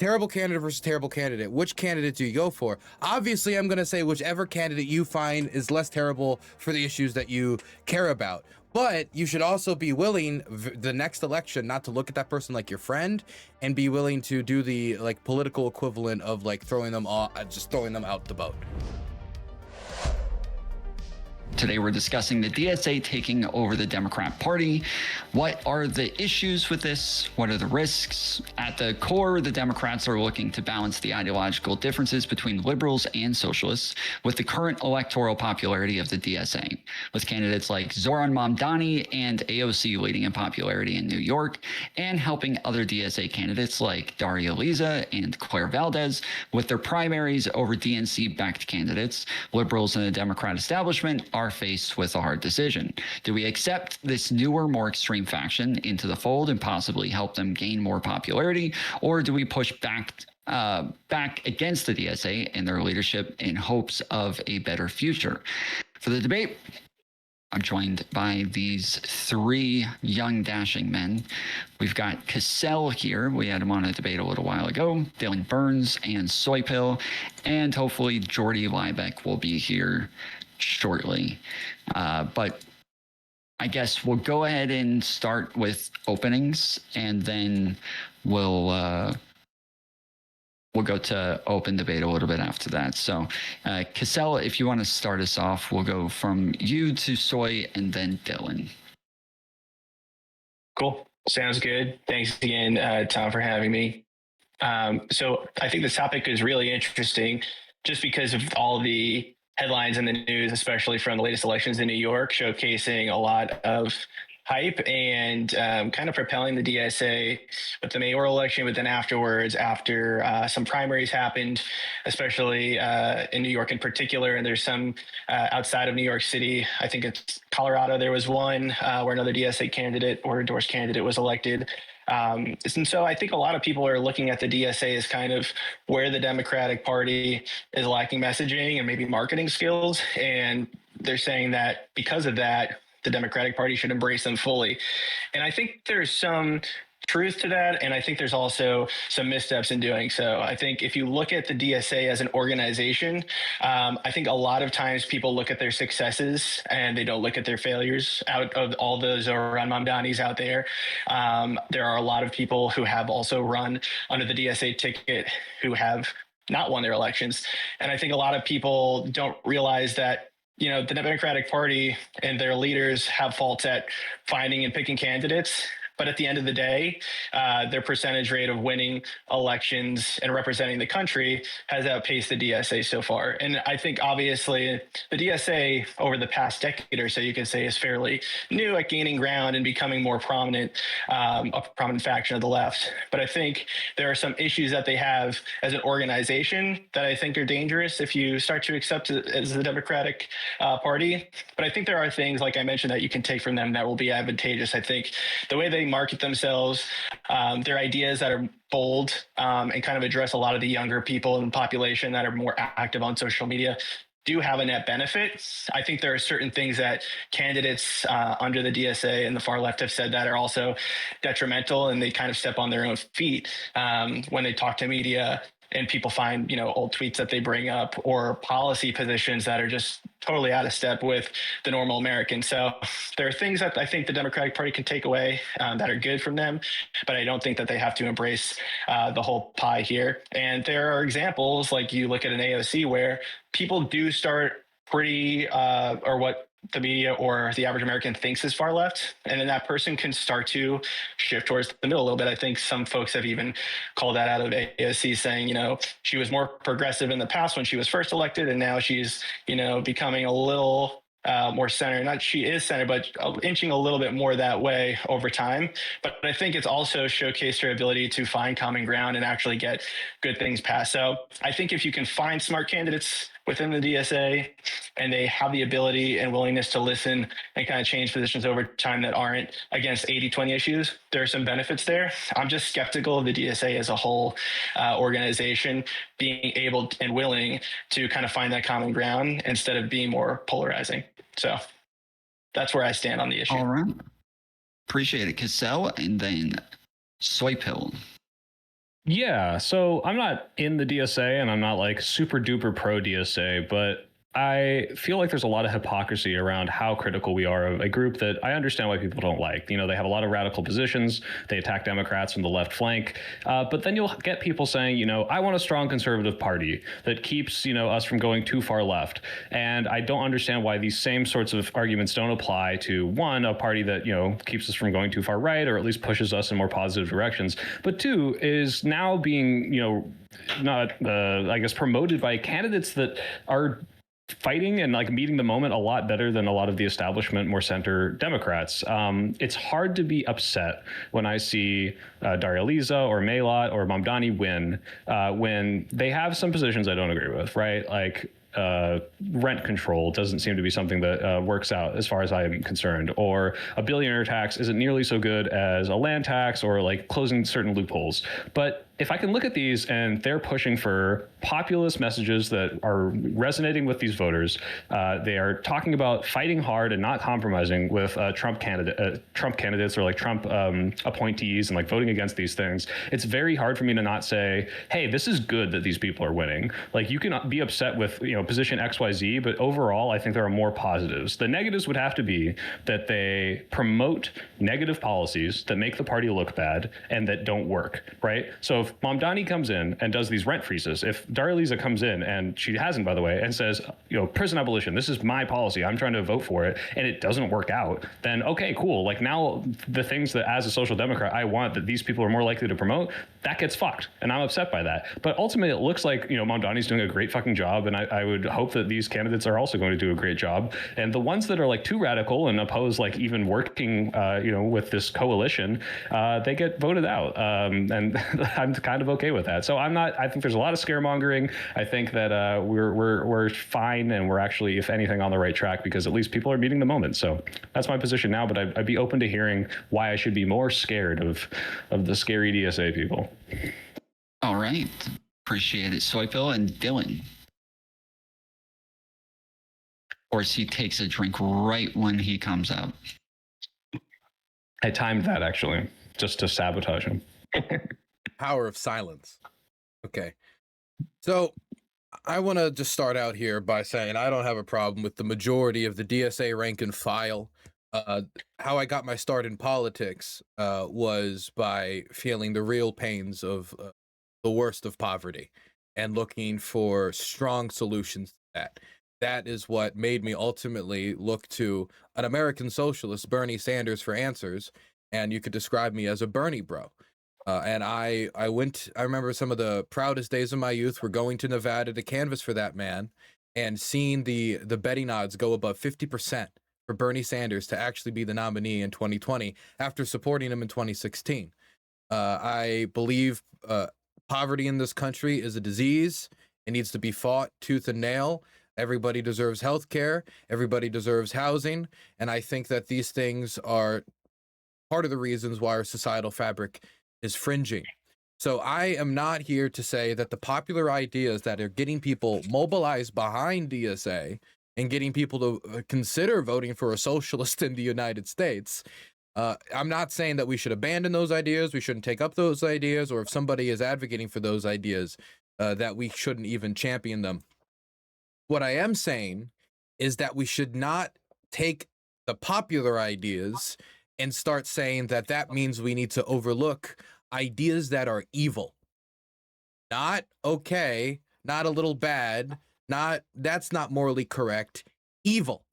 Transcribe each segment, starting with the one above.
terrible candidate versus terrible candidate. Which candidate do you go for? Obviously, I'm going to say whichever candidate you find is less terrible for the issues that you care about. But you should also be willing the next election not to look at that person like your friend, and be willing to do the like political equivalent of like throwing them out the boat. Today we're discussing the DSA taking over the Democrat Party. What are the issues with this? What are the risks? At the core, the Democrats are looking to balance the ideological differences between liberals and socialists with the current electoral popularity of the DSA, with candidates like Zoran Mamdani and AOC leading in popularity in New York, and helping other DSA candidates like Daria Liza and Claire Valdez with their primaries over DNC-backed candidates. Liberals in the Democrat establishment are faced with a hard decision. Do we accept this newer, more extreme faction into the fold and possibly help them gain more popularity, or do we push back against the DSA and their leadership in hopes of a better future? For the debate, I'm joined by these three young, dashing men. We've got Cassell here. We had him on a debate a little while ago. Dylan Burns and SoyPill. And hopefully Jordy Liebeck will be here shortly. But I guess we'll go ahead and start with openings, and then we'll go to open debate a little bit after that. So, Cassell, if you want to start us off, we'll go from you to Soy and then Dylan. Cool. Sounds good. Thanks again, Tom, for having me. So I think this topic is really interesting just because of all the headlines in the news, especially from the latest elections in New York, showcasing a lot of hype and kind of propelling the DSA with the mayoral election, but then afterwards, after some primaries happened, especially in New York in particular, and there's some outside of New York City. I think it's Colorado. There was one where another DSA candidate or endorsed candidate was elected. And so I think a lot of people are looking at the DSA as kind of where the Democratic Party is lacking messaging and maybe marketing skills. And they're saying that because of that, the Democratic Party should embrace them fully. And I think there's some truth to that. And I think there's also some missteps in doing so. I think if you look at the DSA as an organization, I think a lot of times people look at their successes and they don't look at their failures. Out of all those Zoran Mamdanis out there, there are a lot of people who have also run under the DSA ticket who have not won their elections. And I think a lot of people don't realize that the Democratic Party and their leaders have faults at finding and picking candidates. But at the end of the day, their percentage rate of winning elections and representing the country has outpaced the DSA so far. And I think obviously the DSA over the past decade or so, you can say, is fairly new at gaining ground and becoming more prominent, a prominent faction of the left. But I think there are some issues that they have as an organization that I think are dangerous if you start to accept it as the Democratic Party. But I think there are things, like I mentioned, that you can take from them that will be advantageous. I think the way they market themselves, their ideas that are bold and kind of address a lot of the younger people in the population that are more active on social media do have a net benefit. I think there are certain things that candidates under the DSA and the far left have said that are also detrimental, and they kind of step on their own feet when they talk to media. And people find, old tweets that they bring up or policy positions that are just totally out of step with the normal American. So there are things that I think the Democratic Party can take away that are good from them, but I don't think that they have to embrace the whole pie here. And there are examples, like you look at an AOC where people do start pretty, or what the media or the average American thinks is far left, and then that person can start to shift towards the middle a little bit. I think some folks have even called that out of AOC, saying, she was more progressive in the past when she was first elected, and now she's, becoming a little more center. Not she is center, but inching a little bit more that way over time. But I think it's also showcased her ability to find common ground and actually get good things passed. So I think if you can find smart candidates within the DSA and they have the ability and willingness to listen and kind of change positions over time that aren't against 80-20 issues, there are some benefits there. I'm just skeptical of the DSA as a whole organization being able and willing to kind of find that common ground instead of being more polarizing. So that's where I stand on the issue. All right. Appreciate it, Cassell. And then SoyPill. Yeah, so I'm not in the DSA and I'm not like super duper pro DSA, but I feel like there's a lot of hypocrisy around how critical we are of a group that I understand why people don't like. You know, they have a lot of radical positions. They attack Democrats from the left flank. But then you'll get people saying, you know, I want a strong conservative party that keeps, you know, us from going too far left. And I don't understand why these same sorts of arguments don't apply to, one, a party that, you know, keeps us from going too far right, or at least pushes us in more positive directions. But two, is now being, you know, not, I guess, promoted by candidates that are fighting and like meeting the moment a lot better than a lot of the establishment, more center Democrats. It's hard to be upset when I see Daria Liza or Maylot or Mamdani win when they have some positions I don't agree with, right? Like rent control doesn't seem to be something that works out as far as I am concerned, or a billionaire tax isn't nearly so good as a land tax, or like closing certain loopholes. But if I can look at these and they're pushing for populist messages that are resonating with these voters, they are talking about fighting hard and not compromising with Trump candidates or like Trump appointees and like voting against these things, it's very hard for me to not say, hey, this is good that these people are winning. Like, you can be upset with, you know, position XYZ, but overall, I think there are more positives. The negatives would have to be that they promote negative policies that make the party look bad and that don't work, right? So if Mamdani comes in and does these rent freezes, if Daria Liza comes in, and she hasn't, by the way, and says, you know, prison abolition, this is my policy, I'm trying to vote for it, and it doesn't work out, then okay, cool. Like, now the things that as a social democrat I want that these people are more likely to promote, that gets fucked, and I'm upset by that. But ultimately, it looks like, you know, Mamdani's doing a great fucking job, and I would hope that these candidates are also going to do a great job. And the ones that are like too radical and oppose like even working, you know, with this coalition, they get voted out, and I'm kind of okay with that. So I'm not. I think there's a lot of scaremongering. I think that we're fine, and we're actually, if anything, on the right track, because at least people are meeting the moment. So that's my position now. But I'd be open to hearing why I should be more scared of the scary DSA people. All right, appreciate it, SoyPill. And Dylan. Of course, he takes a drink right when he comes out. I timed that, actually, just to sabotage him. Power of silence. Okay. So I want to just start out here by saying I don't have a problem with the majority of the DSA rank and file. How I got my start in politics was by feeling the real pains of the worst of poverty and looking for strong solutions to that. That is what made me ultimately look to an American socialist, Bernie Sanders, for answers. And you could describe me as a Bernie bro. And I remember some of the proudest days of my youth were going to Nevada to canvass for that man and seeing the betting odds go above 50% for Bernie Sanders to actually be the nominee in 2020 after supporting him in 2016. I believe poverty in this country is a disease. It needs to be fought tooth and nail. Everybody deserves health care. Everybody deserves housing. And I think that these things are part of the reasons why our societal fabric is fringing. So I am not here to say that the popular ideas that are getting people mobilized behind DSA and getting people to consider voting for a socialist in the United States, I'm not saying that we should abandon those ideas, we shouldn't take up those ideas, or if somebody is advocating for those ideas, that we shouldn't even champion them. What I am saying is that we should not take the popular ideas and start saying that that means we need to overlook ideas that are evil. Not okay, not a little bad, that's not morally correct, evil.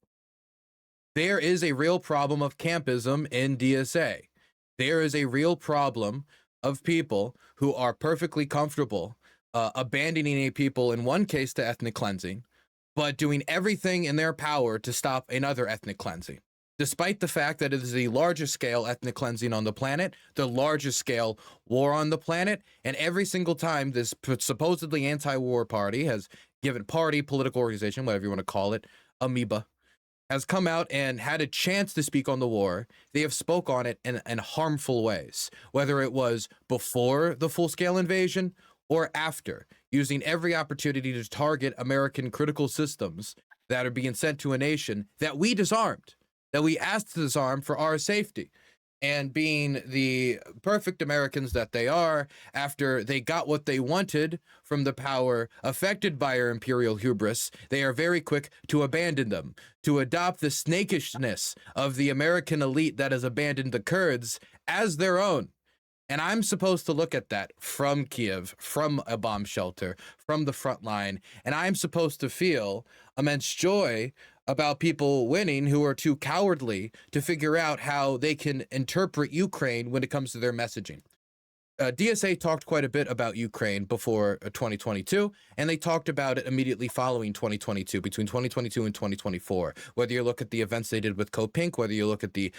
There is a real problem of campism in DSA. There is a real problem of people who are perfectly comfortable abandoning a people, in one case to ethnic cleansing, but doing everything in their power to stop another ethnic cleansing. Despite the fact that it is the largest scale ethnic cleansing on the planet, the largest scale war on the planet, and every single time this supposedly anti-war party has given political organization, whatever you want to call it, amoeba, has come out and had a chance to speak on the war, they have spoke on it in harmful ways, whether it was before the full-scale invasion or after, using every opportunity to target American critical systems that are being sent to a nation that we disarmed, that we asked to disarm for our safety. and being the perfect Americans that they are, after they got what they wanted from the power affected by our imperial hubris, they are very quick to abandon them, to adopt the snakishness of the American elite that has abandoned the Kurds as their own. And I'm supposed to look at that from Kiev, from a bomb shelter, from the front line, and I'm supposed to feel immense joy about people winning who are too cowardly to figure out how they can interpret Ukraine when it comes to their messaging. DSA talked quite a bit about Ukraine before 2022, and they talked about it immediately following 2022, between 2022 and 2024. Whether you look at the events they did with CoPink, whether you look at the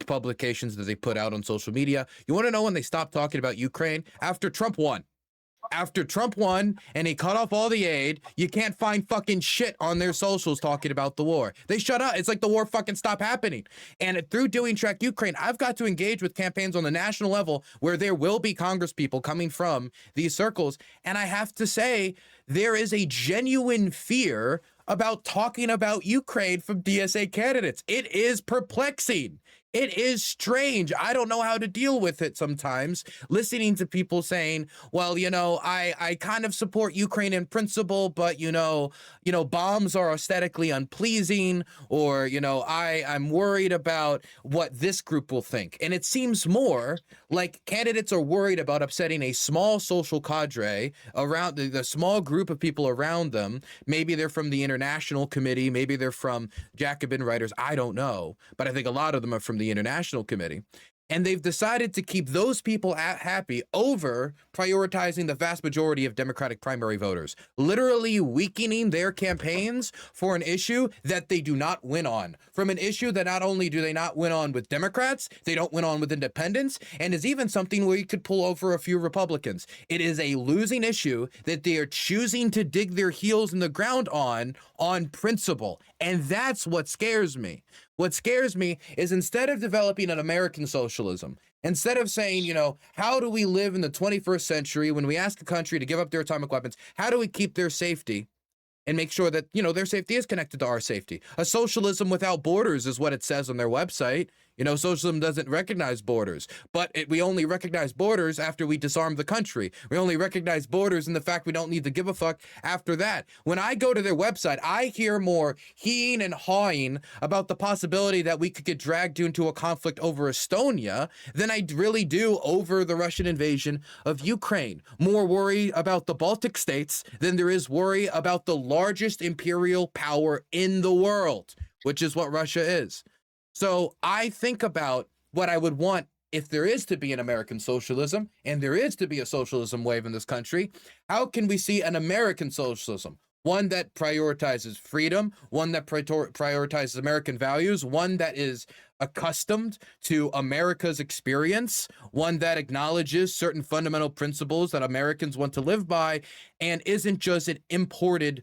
publications that they put out on social media, you want to know when they stopped talking about Ukraine? After Trump won. After Trump won and he cut off all the aid, you can't find fucking shit on their socials talking about the war. They shut up. It's like the war fucking stopped happening. And through doing Track Ukraine, I've got to engage with campaigns on the national level where there will be Congress people coming from these circles. And I have to say, there is a genuine fear about talking about Ukraine from DSA candidates. It is perplexing. It is strange. I don't know how to deal with it sometimes, listening to people saying, well, you know, I kind of support Ukraine in principle, but, you know, bombs are aesthetically unpleasing, or, you know, I'm worried about what this group will think. And it seems more like candidates are worried about upsetting a small social cadre around the small group of people around them. Maybe they're from the International Committee. Maybe they're from Jacobin writers. I don't know. But I think a lot of them are from the International Committee. And they've decided to keep those people happy over prioritizing the vast majority of Democratic primary voters, literally weakening their campaigns for an issue that they do not win on, from an issue that not only do they not win on with Democrats, they don't win on with independents, and is even something where you could pull over a few Republicans. It is a losing issue that they are choosing to dig their heels in the ground on principle. And that's what scares me. What scares me is, instead of developing an American socialism, instead of saying, you know, how do we live in the 21st century when we ask a country to give up their atomic weapons? How do we keep their safety and make sure that, you know, their safety is connected to our safety? A socialism without borders is what it says on their website. You know, socialism doesn't recognize borders, but we only recognize borders after we disarm the country. We only recognize borders in the fact we don't need to give a fuck after that. When I go to their website, I hear more heeing and hawing about the possibility that we could get dragged into a conflict over Estonia than I really do over the Russian invasion of Ukraine. More worry about the Baltic states than there is worry about the largest imperial power in the world, which is what Russia is. So I think about what I would want if there is to be an American socialism, and there is to be a socialism wave in this country. How can we see an American socialism? One that prioritizes freedom, one that prioritizes American values, one that is accustomed to America's experience, one that acknowledges certain fundamental principles that Americans want to live by, and isn't just an imported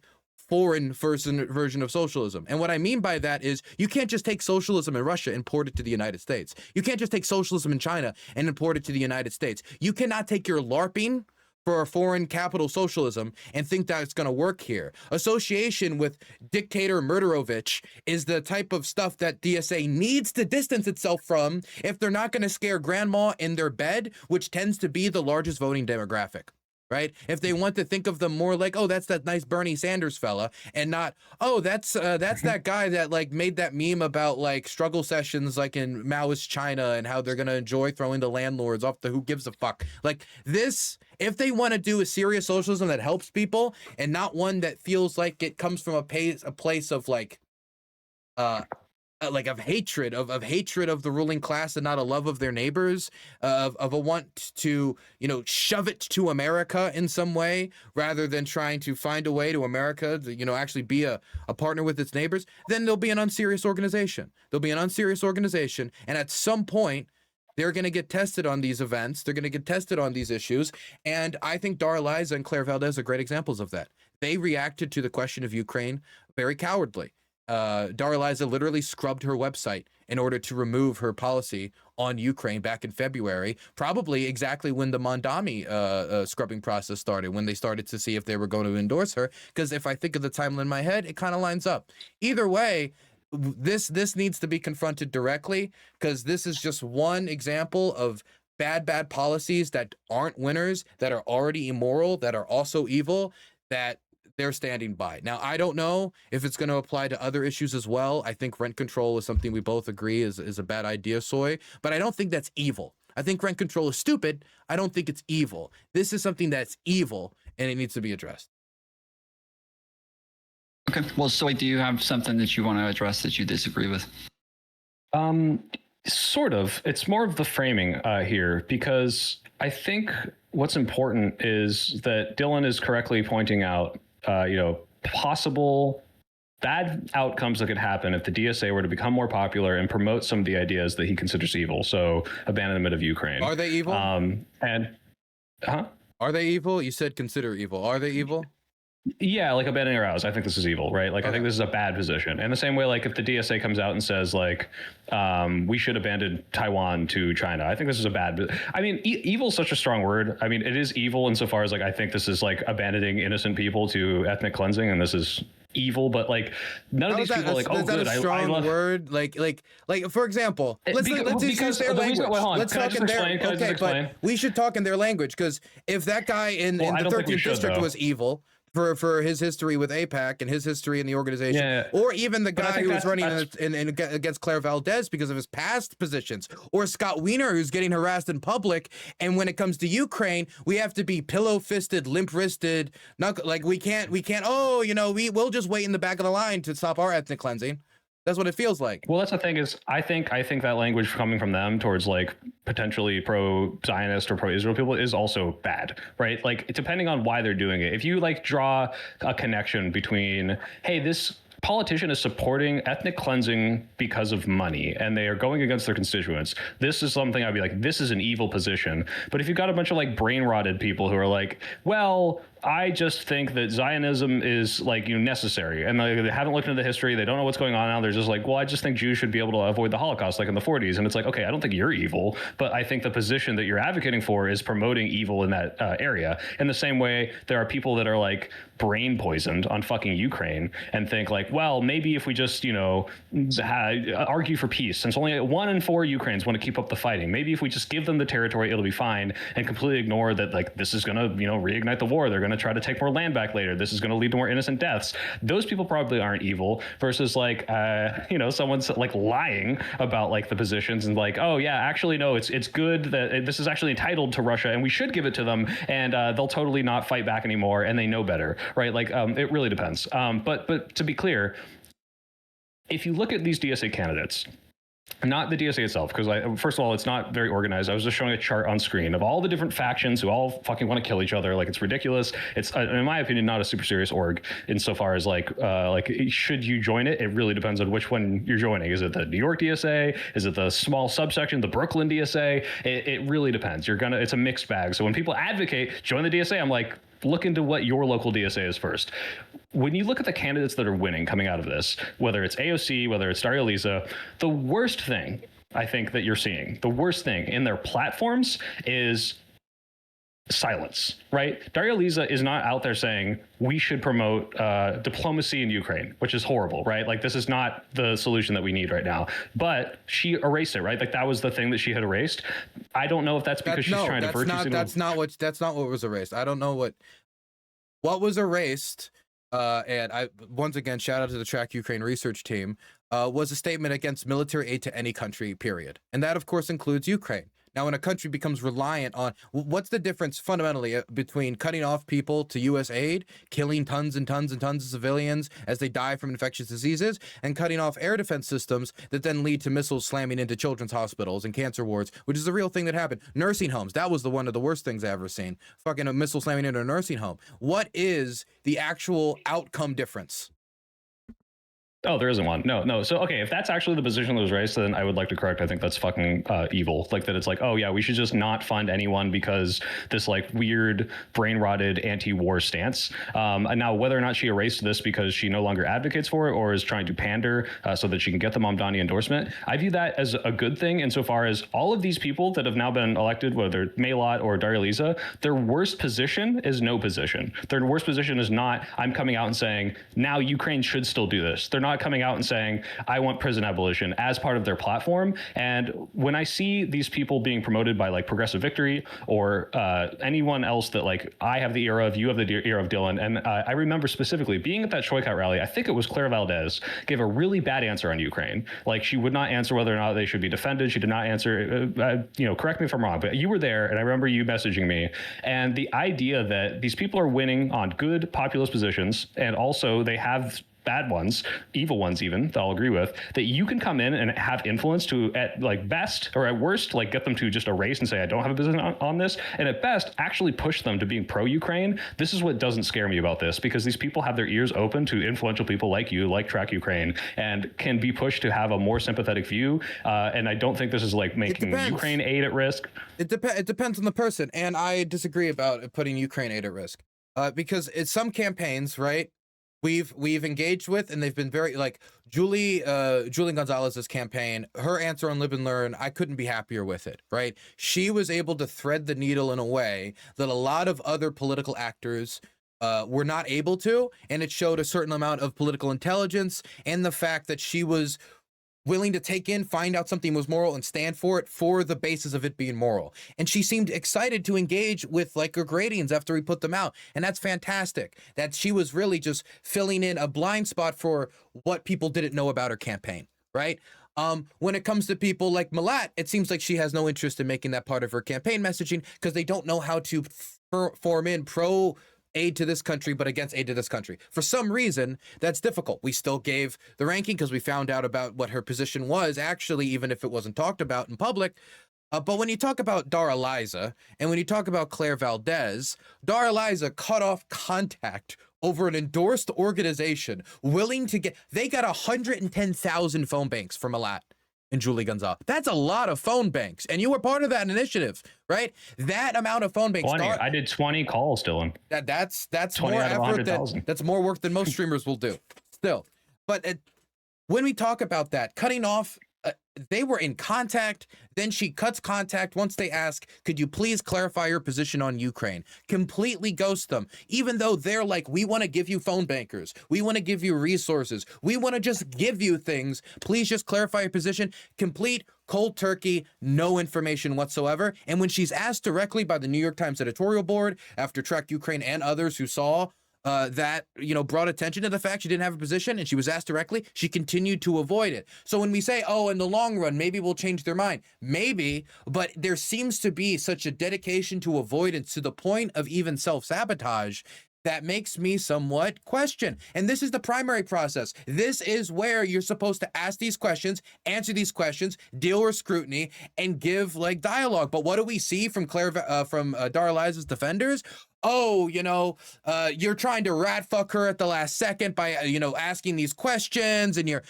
foreign version of socialism. And what I mean by that is, you can't just take socialism in Russia and import it to the United States. You can't just take socialism in China and import it to the United States. You cannot take your LARPing for a foreign capital socialism and think that it's going to work here. Association with dictator Murderovich is the type of stuff that DSA needs to distance itself from if they're not going to scare grandma in their bed, which tends to be the largest voting demographic. Right? If they want to think of them more like, oh, that's that nice Bernie Sanders fella, and not, oh, that's that guy that like made that meme about like struggle sessions like in Maoist China and how they're gonna enjoy throwing the landlords off the who gives a fuck. Like this, if they want to do a serious socialism that helps people and not one that feels like it comes from a place of like of hatred of the ruling class and not a love of their neighbors, of a want to, you know, shove it to America in some way rather than trying to find a way to America to, you know, actually be a partner with its neighbors, then there'll be an unserious organization. There'll be an unserious organization, and at some point they're going to get tested on these events. They're going to get tested on these issues. And I think Dara Liza and Claire Valdez are great examples of that. They reacted to the question of Ukraine very cowardly. Dara Liza literally scrubbed her website in order to remove her policy on Ukraine back in February, probably exactly when the Mondami scrubbing process started, when they started to see if they were going to endorse her. Because if I think of the timeline in my head, it kind of lines up. Either way, this needs to be confronted directly, because this is just one example of bad policies that aren't winners, that are already immoral, that are also evil, that they're standing by. Now, I don't know if it's going to apply to other issues as well. I think rent control is something we both agree is a bad idea, Soy, but I don't think that's evil. I think rent control is stupid. I don't think it's evil. This is something that's evil, and it needs to be addressed. Okay. Well, Soy, do you have something that you want to address that you disagree with? Sort of. It's more of the framing here, because I think what's important is that Dylan is correctly pointing out, possible bad outcomes that could happen if the DSA were to become more popular and promote some of the ideas that he considers evil. So abandonment of Ukraine. Are they evil? Are they evil? You said consider evil. Are they evil? Yeah, like abandoning our house. I think this is evil, right? Like, okay. I think this is a bad position. And the same way, like, if the DSA comes out and says, like, we should abandon Taiwan to China, I think this is a bad. I mean, evil is such a strong word. I mean, it is evil insofar as, like, I think this is like abandoning innocent people to ethnic cleansing, and this is evil. But like, none of these people are like, oh, good. Is that a strong word? Like, for example, let's use their language. Let's talk in their. Okay, but we should talk in their language, because if that guy in the 13th district was evil, for his history with AIPAC and his history in the organization, or even the guy who was running against Claire Valdez because of his past positions, or Scott Wiener, who's getting harassed in public. And when it comes to Ukraine, we have to be pillow-fisted, limp-wristed, not like we can't. Oh, we'll just wait in the back of the line to stop our ethnic cleansing. That's what it feels like. Well, that's the thing is, I think that language coming from them towards like potentially pro-Zionist or pro-Israel people is also bad, right? Like, depending on why they're doing it. If you like draw a connection between, hey, this politician is supporting ethnic cleansing because of money and they are going against their constituents, this is something I'd be like, this is an evil position. But if you've got a bunch of like brain rotted people who are like, well, I just think that Zionism is like necessary, and they haven't looked into the history, they don't know what's going on now, they're just like, well, I just think Jews should be able to avoid the Holocaust like in the 40s. And it's like, okay, I don't think you're evil, but I think the position that you're advocating for is promoting evil in that area. In the same way, there are people that are like brain poisoned on fucking Ukraine and think like, well, maybe if we just argue for peace, since only 1 in 4 Ukrainians want to keep up the fighting, maybe if we just give them the territory, it'll be fine, and completely ignore that like this is going to reignite the war, they're going to try to take more land back later, this is going to lead to more innocent deaths. Those people probably aren't evil, versus like someone's like lying about like the positions and like, oh yeah, actually no, it's good that this is actually entitled to Russia and we should give it to them, and they'll totally not fight back anymore and they know better, right? Like it really depends. But to be clear, if you look at these DSA candidates, not the DSA itself, because first of all, it's not very organized. I was just showing a chart on screen of all the different factions who all fucking want to kill each other. Like, it's ridiculous. It's, in my opinion, not a super serious org insofar as like should you join it? It really depends on which one you're joining. Is it the New York DSA? Is it the small subsection, the Brooklyn DSA? It really depends. It's a mixed bag. So when people advocate, join the DSA, I'm like, look into what your local DSA is first. When you look at the candidates that are winning coming out of this, whether it's AOC, whether it's Daria Lisa, the worst thing I think that you're seeing, the worst thing in their platforms is silence, right? Daria Lisa is not out there saying we should promote diplomacy in Ukraine, which is horrible, right? Like, this is not the solution that we need right now. But she erased it, right? Like, that was the thing that she had erased. I don't know if that's because she's trying to virtue signal. That's not what was erased. I don't know what was erased. And I once again shout out to the Track Ukraine research team. Was a statement against military aid to any country, period, and that of course includes Ukraine. Now, when a country becomes reliant on, what's the difference fundamentally between cutting off people to U.S. aid, killing tons and tons and tons of civilians as they die from infectious diseases, and cutting off air defense systems that then lead to missiles slamming into children's hospitals and cancer wards, which is a real thing that happened. Nursing homes, that was one of the worst things I've ever seen. Fucking a missile slamming into a nursing home. What is the actual outcome difference? Oh, there isn't one. No. So, okay, if that's actually the position that was raised, then I would like to correct. I think that's fucking evil. Like, that it's like, oh yeah, we should just not fund anyone because this like weird brain rotted anti-war stance. And now whether or not she erased this because she no longer advocates for it or is trying to pander so that she can get the Mamdani endorsement, I view that as a good thing insofar as all of these people that have now been elected, whether Maylot or Daria Lisa, their worst position is no position. Their worst position is not, I'm coming out and saying, now Ukraine should still do this. They're not not coming out and saying, I want prison abolition as part of their platform. And when I see these people being promoted by like Progressive Victory or anyone else that like I have the ear of, you have the ear of Dylan. And I remember specifically being at that Shoykout rally, I think it was Claire Valdez gave a really bad answer on Ukraine. Like she would not answer whether or not they should be defended. She did not answer, correct me if I'm wrong, but you were there and I remember you messaging me. And the idea that these people are winning on good populist positions and also they have bad ones, evil ones even, that I'll agree with, that you can come in and have influence to, at like best or at worst, like get them to just erase and say, I don't have a business on this. And at best, actually push them to being pro-Ukraine. This is what doesn't scare me about this, because these people have their ears open to influential people like you, like Track Ukraine, and can be pushed to have a more sympathetic view. And I don't think this is like making Ukraine aid at risk. It depends on the person. And I disagree about putting Ukraine aid at risk because it's some campaigns, right? We've engaged with, and they've been very like Julie Gonzalez's campaign. Her answer on Live and Learn, I couldn't be happier with it. Right, she was able to thread the needle in a way that a lot of other political actors were not able to, and it showed a certain amount of political intelligence and the fact that she was willing to take in, find out something was moral and stand for it for the basis of it being moral. And she seemed excited to engage with like her gradings after we put them out. And that's fantastic that she was really just filling in a blind spot for what people didn't know about her campaign, right? When it comes to people like Malat, it seems like she has no interest in making that part of her campaign messaging because they don't know how to form in pro aid to this country, but against aid to this country. For some reason, that's difficult. We still gave the ranking because we found out about what her position was, actually, even if it wasn't talked about in public. But when you talk about Dara Liza, and when you talk about Claire Valdez, Dara Liza cut off contact over an endorsed organization willing to get, they got 110,000 phone banks from Malat and Julie Gonzalez. That's a lot of phone banks. And you were part of that initiative, right? That amount of phone banks. 20. I did 20 calls, Dylan. That's more effort. That's more work than most streamers will do still. But when we talk about that, cutting off, they were in contact. Then she cuts contact once they ask, could you please clarify your position on Ukraine? Completely ghost them, even though they're like, we want to give you phone bankers. We want to give you resources. We want to just give you things. Please just clarify your position. Complete cold turkey, no information whatsoever. And when she's asked directly by the New York Times editorial board after Track Ukraine and others who saw that, brought attention to the fact she didn't have a position and she was asked directly, she continued to avoid it. So when we say, oh, in the long run, maybe we'll change their mind, maybe, but there seems to be such a dedication to avoidance to the point of even self-sabotage that makes me somewhat question. And this is the primary process. This is where you're supposed to ask these questions, answer these questions, deal with scrutiny, and give like dialogue. But what do we see from Dara Liza's defenders? Oh, you're trying to rat fuck her at the last second by, asking these questions, and you're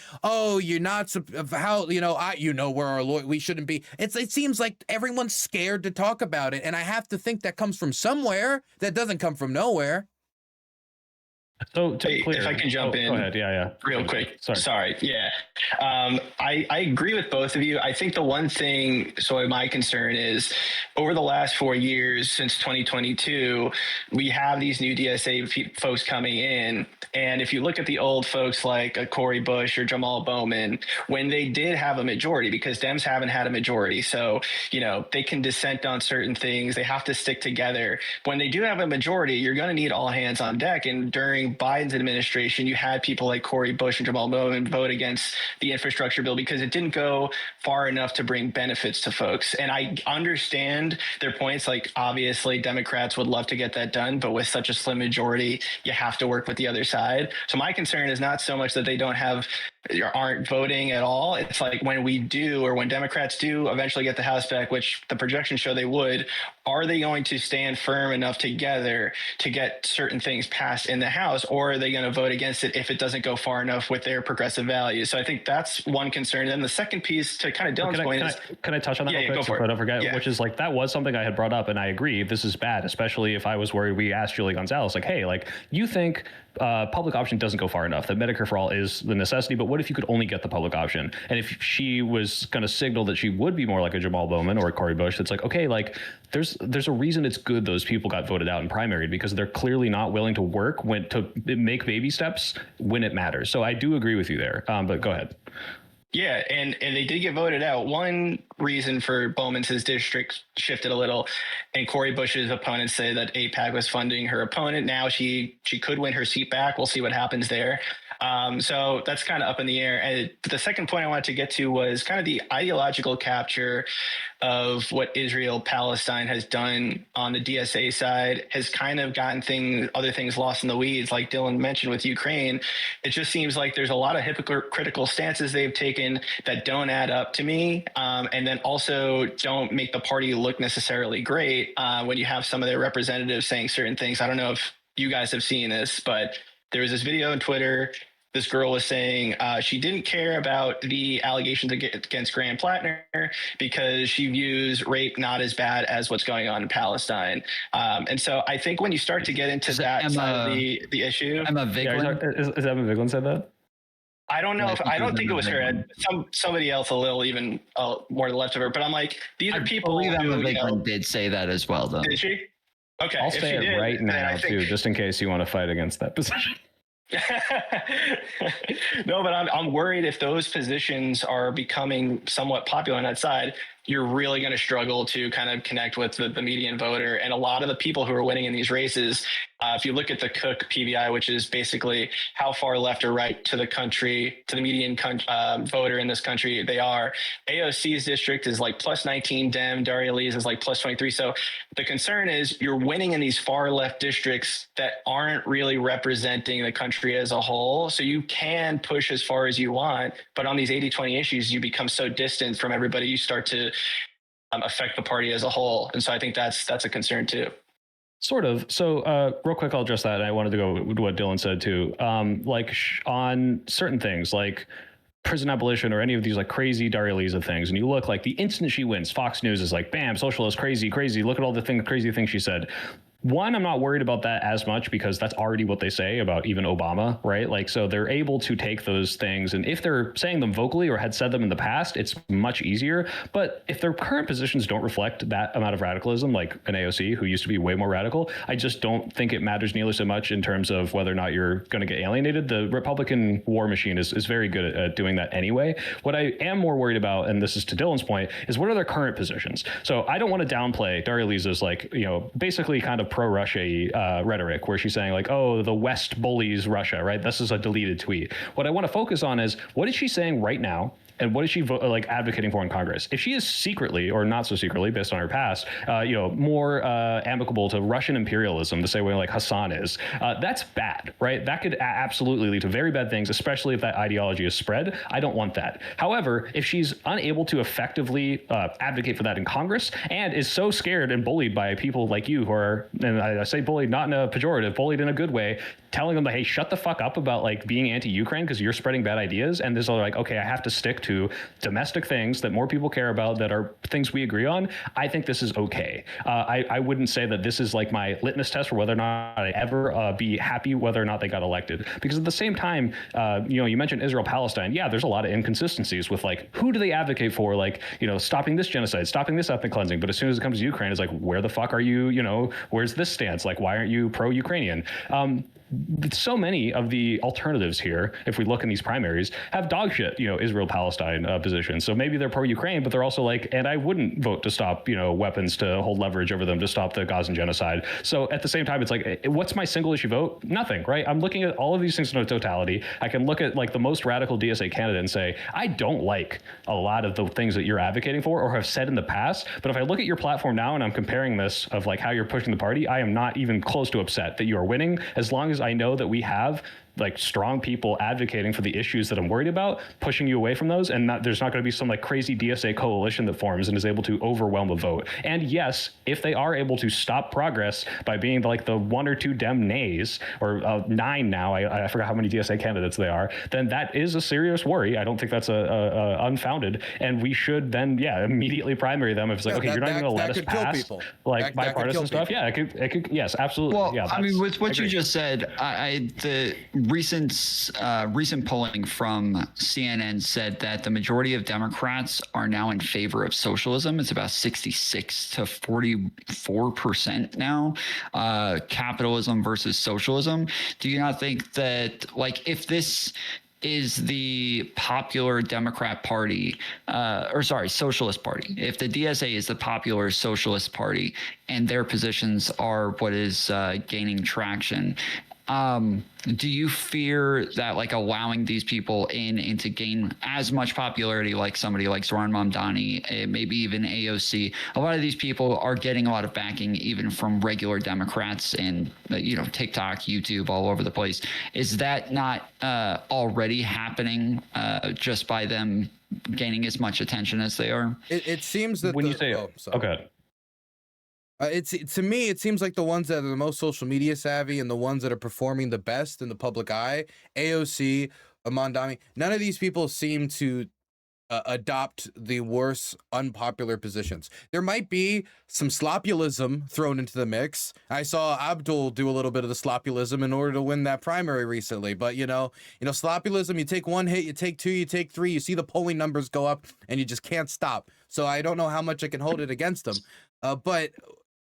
not how, where our lawyer, we shouldn't be. It seems like everyone's scared to talk about it. And I have to think that comes from somewhere. That doesn't come from nowhere. So to clear, if I can jump in, go ahead. Yeah. Real quick. Sorry. Yeah. I agree with both of you. I think the one thing, my concern is over the last 4 years since 2022, we have these new DSA folks coming in. And if you look at the old folks like Cory Bush or Jamal Bowman, when they did have a majority, because Dems haven't had a majority. So, they can dissent on certain things. They have to stick together. When they do have a majority, you're going to need all hands on deck. And during Biden's administration, you had people like Cory Bush and Jamal Bowman vote against the infrastructure bill because it didn't go far enough to bring benefits to folks. And I understand their points. Like, obviously, Democrats would love to get that done, but with such a slim majority, you have to work with the other side. So my concern is not so much that they aren't voting at all. It's like when we do, or when Democrats do eventually get the House back, which the projections show they would, are they going to stand firm enough together to get certain things passed in the House, or are they going to vote against it if it doesn't go far enough with their progressive values? So I think that's one concern. And then the second piece, to kind of Dylan's point, can I touch on that real quick? Go for it. Don't forget, which is like, that was something I had brought up, and I agree, this is bad, especially if I was worried. We asked Julie Gonzalez, like, hey, like, you think public option doesn't go far enough, that Medicare for all is the necessity, but what if you could only get the public option? And if she was going to signal that she would be more like a Jamal Bowman or a Cory Bush, it's like, okay, like, there's a reason it's good those people got voted out and primaried, because they're clearly not willing to work to to make baby steps when it matters. So I do agree with you there. But go ahead. Yeah, and they did get voted out. One reason for Bowman's his district shifted a little, and Cori Bush's opponents say that AIPAC was funding her opponent. Now she could win her seat back. We'll see what happens there. So that's kind of up in the air. And the second point I wanted to get to was kind of the ideological capture of what Israel-Palestine has done on the DSA side has kind of gotten other things lost in the weeds, like Dylan mentioned with Ukraine. It just seems like there's a lot of hypocritical stances they've taken that don't add up to me, and then also don't make the party look necessarily great when you have some of their representatives saying certain things. I don't know if you guys have seen this, but there was this video on Twitter. This girl was saying she didn't care about the allegations against Graham Plattner because she views rape not as bad as what's going on in Palestine. And so I think when you start to get into that side of the issue, Emma Vigeland? Is Emma Vigeland said that? I don't know I don't think it was her. Somebody else a little even more to the left of her. But I'm like, these are people. I believe Emma Vigeland did say that as well, though. Did she? Okay, I'll say it right now too, just in case you want to fight against that position. No, but I'm worried if those positions are becoming somewhat popular on that side, you're really going to struggle to kind of connect with the median voter. And a lot of the people who are winning in these races, if you look at the Cook PVI, which is basically how far left or right to the country, to the median voter in this country they are, AOC's district is like plus 19 Dem, Daria Lee's is like plus 23. So the concern is you're winning in these far left districts that aren't really representing the country as a whole. So you can push as far as you want, but on these 80-20 issues, you become so distant from everybody, you start to affect the party as a whole. And so I think that's a concern too. Sort of. So real quick, I'll address that. I wanted to go with what Dylan said too. On certain things like prison abolition or any of these like crazy Daria Lisa things, and you look like the instant she wins, Fox News is like, bam, socialist, crazy. Look at all the crazy things she said. One, I'm not worried about that as much because that's already what they say about even Obama, right? Like, so they're able to take those things, and if they're saying them vocally or had said them in the past, it's much easier. But if their current positions don't reflect that amount of radicalism, like an AOC who used to be way more radical, I just don't think it matters nearly so much in terms of whether or not you're going to get alienated. The Republican war machine is very good at doing that anyway. What I am more worried about, and this is to Dylan's point, is what are their current positions? So I don't want to downplay Daria Lisa's like, basically kind of pro-Russia rhetoric where she's saying like, oh, the West bullies Russia, right? This is a deleted tweet. What I want to focus on is what is she saying right now? And what is she advocating for in Congress? If she is secretly, or not so secretly, based on her past, more amicable to Russian imperialism, the same way like Hassan is, that's bad, right? That could absolutely lead to very bad things, especially if that ideology is spread. I don't want that. However, if she's unable to effectively advocate for that in Congress and is so scared and bullied by people like you who are, and I say bullied not in a pejorative, bullied in a good way, telling them, hey, shut the fuck up about like being anti-Ukraine because you're spreading bad ideas, and this are like, okay, I have to stick to domestic things that more people care about that are things we agree on. I think this is okay. I wouldn't say that this is like my litmus test for whether or not I ever be happy whether or not they got elected, because at the same time, you mentioned Israel-Palestine. Yeah, there's a lot of inconsistencies with like, who do they advocate for? Like, stopping this genocide, stopping this ethnic cleansing. But as soon as it comes to Ukraine, it's like, where the fuck are you? Where's this stance? Like, why aren't you pro-Ukrainian? So many of the alternatives here, if we look in these primaries, have dog shit, Israel-Palestine positions. So maybe they're pro-Ukraine, but they're also like, and I wouldn't vote to stop, weapons to hold leverage over them to stop the Gazan genocide. So at the same time, it's like, what's my single issue vote? Nothing, right? I'm looking at all of these things in a totality. I can look at like the most radical DSA candidate and say, I don't like a lot of the things that you're advocating for or have said in the past. But if I look at your platform now and I'm comparing this of like how you're pushing the party, I am not even close to upset that you are winning, as long as I know that we have like strong people advocating for the issues that I'm worried about, pushing you away from those, and there's not going to be some like crazy DSA coalition that forms and is able to overwhelm a vote. And yes, if they are able to stop progress by being like the 1 or 2 Dem nays, or 9 now, I forgot how many DSA candidates they are, then that is a serious worry. I don't think that's a unfounded, and we should then immediately primary them if it's like, okay, you're not going to let us pass like bipartisan stuff. Yeah, it could, yes, absolutely. Well, yeah, I mean, with what you just said, the recent polling from CNN said that the majority of Democrats are now in favor of socialism. It's about 66 to 44% now, capitalism versus socialism. Do you not think that, like, if this is the popular Democrat Party, Socialist Party, if the DSA is the popular Socialist Party and their positions are what is gaining traction, do you fear that, like, allowing these people in and to gain as much popularity, like somebody like Zoran Mamdani, maybe even AOC, a lot of these people are getting a lot of backing even from regular Democrats and, TikTok, YouTube, all over the place. Is that not already happening just by them gaining as much attention as they are? It seems that when you say, okay. To me, it seems like the ones that are the most social media savvy and the ones that are performing the best in the public eye, AOC, Mamdani, none of these people seem to adopt the worst unpopular positions. There might be some slopulism thrown into the mix. I saw Abdul do a little bit of the slopulism in order to win that primary recently. But slopulism, you take one hit, you take two, you take three, you see the polling numbers go up and you just can't stop. So I don't know how much I can hold it against them. But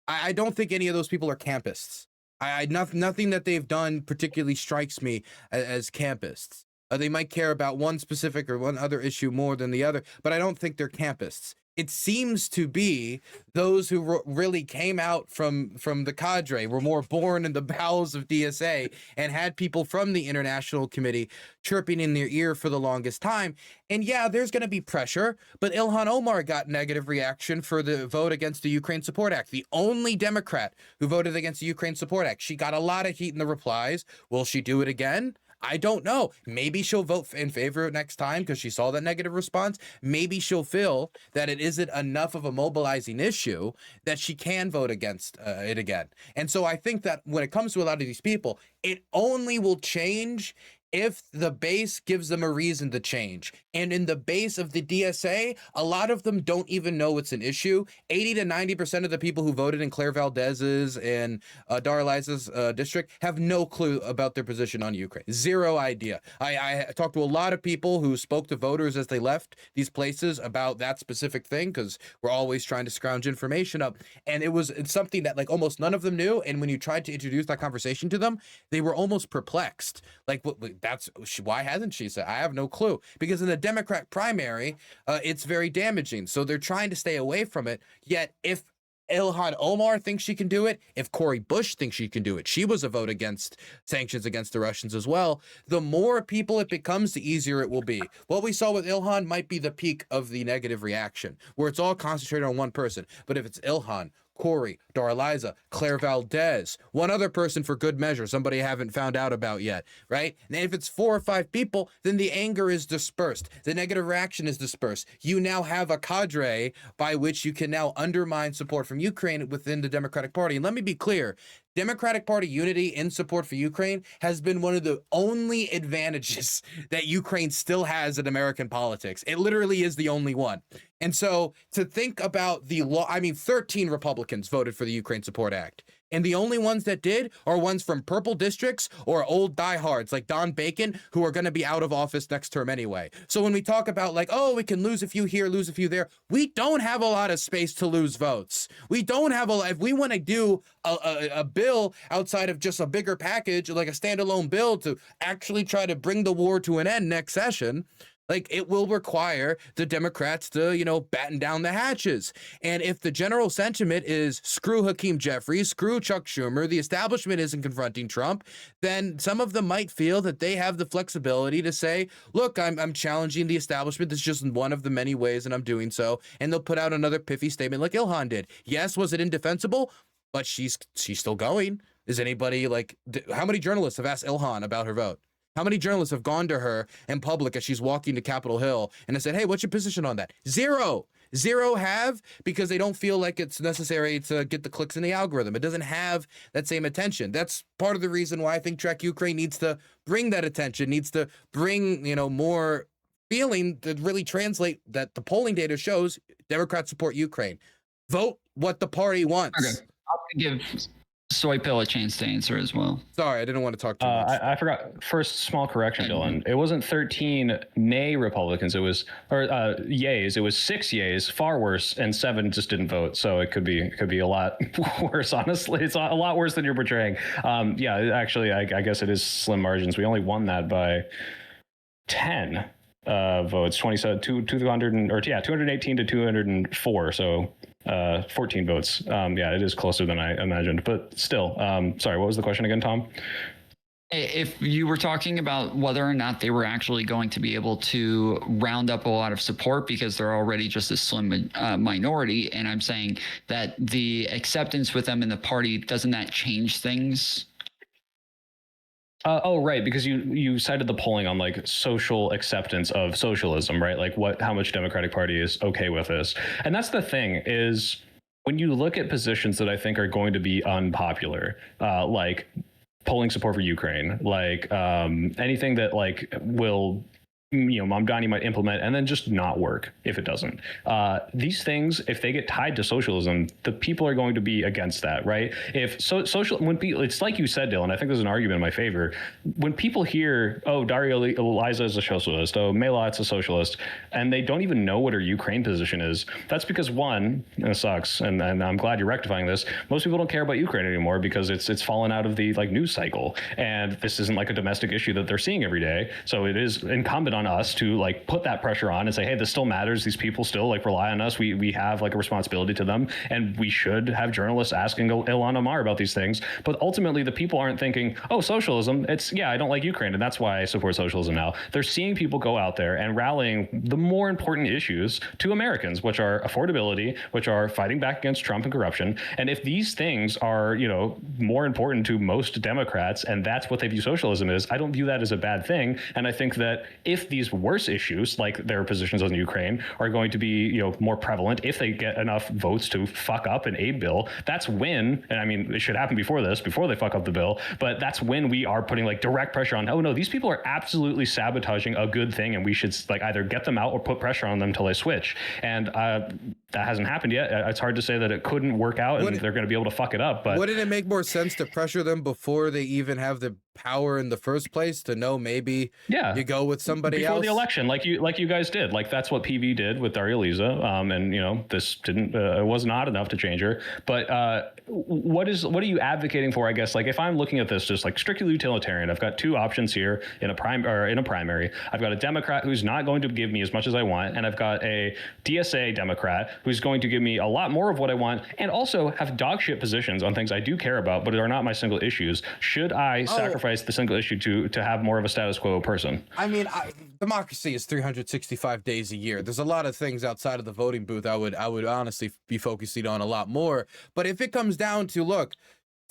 I don't think any of those people are campists. Nothing that they've done particularly strikes me as campists. They might care about one specific or one other issue more than the other, but I don't think they're campists. It seems to be those who really came out from the cadre, were more born in the bowels of DSA, and had people from the International Committee chirping in their ear for the longest time. And yeah, there's going to be pressure, but Ilhan Omar got negative reaction for the vote against the Ukraine Support Act. The only Democrat who voted against the Ukraine Support Act. She got a lot of heat in the replies. Will she do it again? I don't know. Maybe she'll vote in favor of it next time because she saw that negative response. Maybe she'll feel that it isn't enough of a mobilizing issue that she can vote against it again. And so I think that when it comes to a lot of these people, it only will change if the base gives them a reason to change. And in the base of the DSA, a lot of them don't even know it's an issue. 80 to 90% of the people who voted in Claire Valdez's and Daraliza's district have no clue about their position on Ukraine. Zero idea. I talked to a lot of people who spoke to voters as they left these places about that specific thing, because we're always trying to scrounge information up. And it's something that, like, almost none of them knew. And when you tried to introduce that conversation to them, they were almost perplexed. Like, why hasn't she said? I have no clue. Because in the Democrat primary, it's very damaging. So they're trying to stay away from it. Yet if Ilhan Omar thinks she can do it, if Cori Bush thinks she can do it, she was a vote against sanctions against the Russians as well, the more people it becomes, the easier it will be. What we saw with Ilhan might be the peak of the negative reaction, where it's all concentrated on one person. But if it's Ilhan, Cori, Daraliza, Claire Valdez, one other person for good measure, somebody I haven't found out about yet, right? And if it's 4 or 5 people, then the anger is dispersed. The negative reaction is dispersed. You now have a cadre by which you can now undermine support from Ukraine within the Democratic Party. And let me be clear, Democratic Party unity in support for Ukraine has been one of the only advantages that Ukraine still has in American politics. It literally is the only one. And so to think about the law, 13 Republicans voted for the Ukraine Support Act. And the only ones that did are ones from purple districts or old diehards like Don Bacon, who are going to be out of office next term anyway. So when we talk about, like, oh, we can lose a few here, lose a few there, we don't have a lot of space to lose votes. We don't have if we want to do a bill outside of just a bigger package, like a standalone bill to actually try to bring the war to an end next session, like, it will require the Democrats to, batten down the hatches. And if the general sentiment is screw Hakeem Jeffries, screw Chuck Schumer, the establishment isn't confronting Trump, then some of them might feel that they have the flexibility to say, look, I'm challenging the establishment. This is just one of the many ways, and I'm doing so. And they'll put out another pithy statement like Ilhan did. Yes, was it indefensible? But she's still going. Is anybody, how many journalists have asked Ilhan about her vote? How many journalists have gone to her in public as she's walking to Capitol Hill and have said, hey, what's your position on that? Zero have, because they don't feel like it's necessary to get the clicks in the algorithm. It doesn't have that same attention. That's part of the reason why I think Track Ukraine needs to bring that attention, needs to bring, more feeling to really translate that the polling data shows Democrats support Ukraine. Vote what the party wants. Okay. SoyPill a chance to answer as well. Sorry, I didn't want to talk too much. I forgot. First, small correction, Dylan. It wasn't 13 nay Republicans. It was yays. It was 6 yays, far worse, and 7 just didn't vote. So it could be a lot worse. Honestly, it's a lot worse than you're portraying. Yeah, actually, I guess it is slim margins. We only won that by 10 votes. 218 to 204. So 14 votes. Yeah, it is closer than I imagined, but still. Sorry, what was the question again, Tom? If you were talking about whether or not they were actually going to be able to round up a lot of support because they're already just a slim minority, and I'm saying that the acceptance with them in the party, doesn't that change things? Oh, right, because you cited the polling on like social acceptance of socialism, right? Like how much Democratic Party is okay with this. And that's the thing is when you look at positions that I think are going to be unpopular, like polling support for Ukraine, like anything that like will, Mamdani might implement and then just not work if it doesn't. These things, if they get tied to socialism, the people are going to be against that, right? If it's like you said, Dylan, I think there's an argument in my favor. When people hear, oh, Daria Eliza is a socialist, oh, Melat's a socialist, and they don't even know what her Ukraine position is, that's because one, and it sucks, and I'm glad you're rectifying this, most people don't care about Ukraine anymore because it's fallen out of the like news cycle, and this isn't like a domestic issue that they're seeing every day. So it is incumbent on us to like put that pressure on and say, hey, this still matters. These people still like rely on us. We have like a responsibility to them, and we should have journalists asking Ilhan Omar about these things. But ultimately, the people aren't thinking, oh, socialism. It's I don't like Ukraine, and that's why I support socialism now. They're seeing people go out there and rallying the more important issues to Americans, which are affordability, which are fighting back against Trump and corruption. And if these things are more important to most Democrats, and that's what they view socialism is, I don't view that as a bad thing. And I think that if these worse issues like their positions on Ukraine are going to be more prevalent, if they get enough votes to fuck up an aid bill, that's when, and I mean it should happen before they fuck up the bill, but that's when we are putting like direct pressure on, oh no, these people are absolutely sabotaging a good thing, and we should like either get them out or put pressure on them until they switch. And that hasn't happened yet. It's hard to say that it couldn't work out and they're going to be able to fuck it up. But wouldn't it make more sense to pressure them before they even have the power in the first place to know maybe you go with somebody before else? The election, like you guys did. Like that's what PV did with Daria Eliza. And this didn't it was not enough to change her. But what are you advocating for? I guess like if I'm looking at this just like strictly utilitarian, I've got two options here in a primary. I've got a Democrat who's not going to give me as much as I want, and I've got a DSA Democrat who's going to give me a lot more of what I want, and also have dog shit positions on things I do care about, but are not my single issues. Should I sacrifice the single issue to have more of a status quo person? I mean, democracy is 365 days a year. There's a lot of things outside of the voting booth I would honestly be focusing on a lot more. But if it comes down to, look,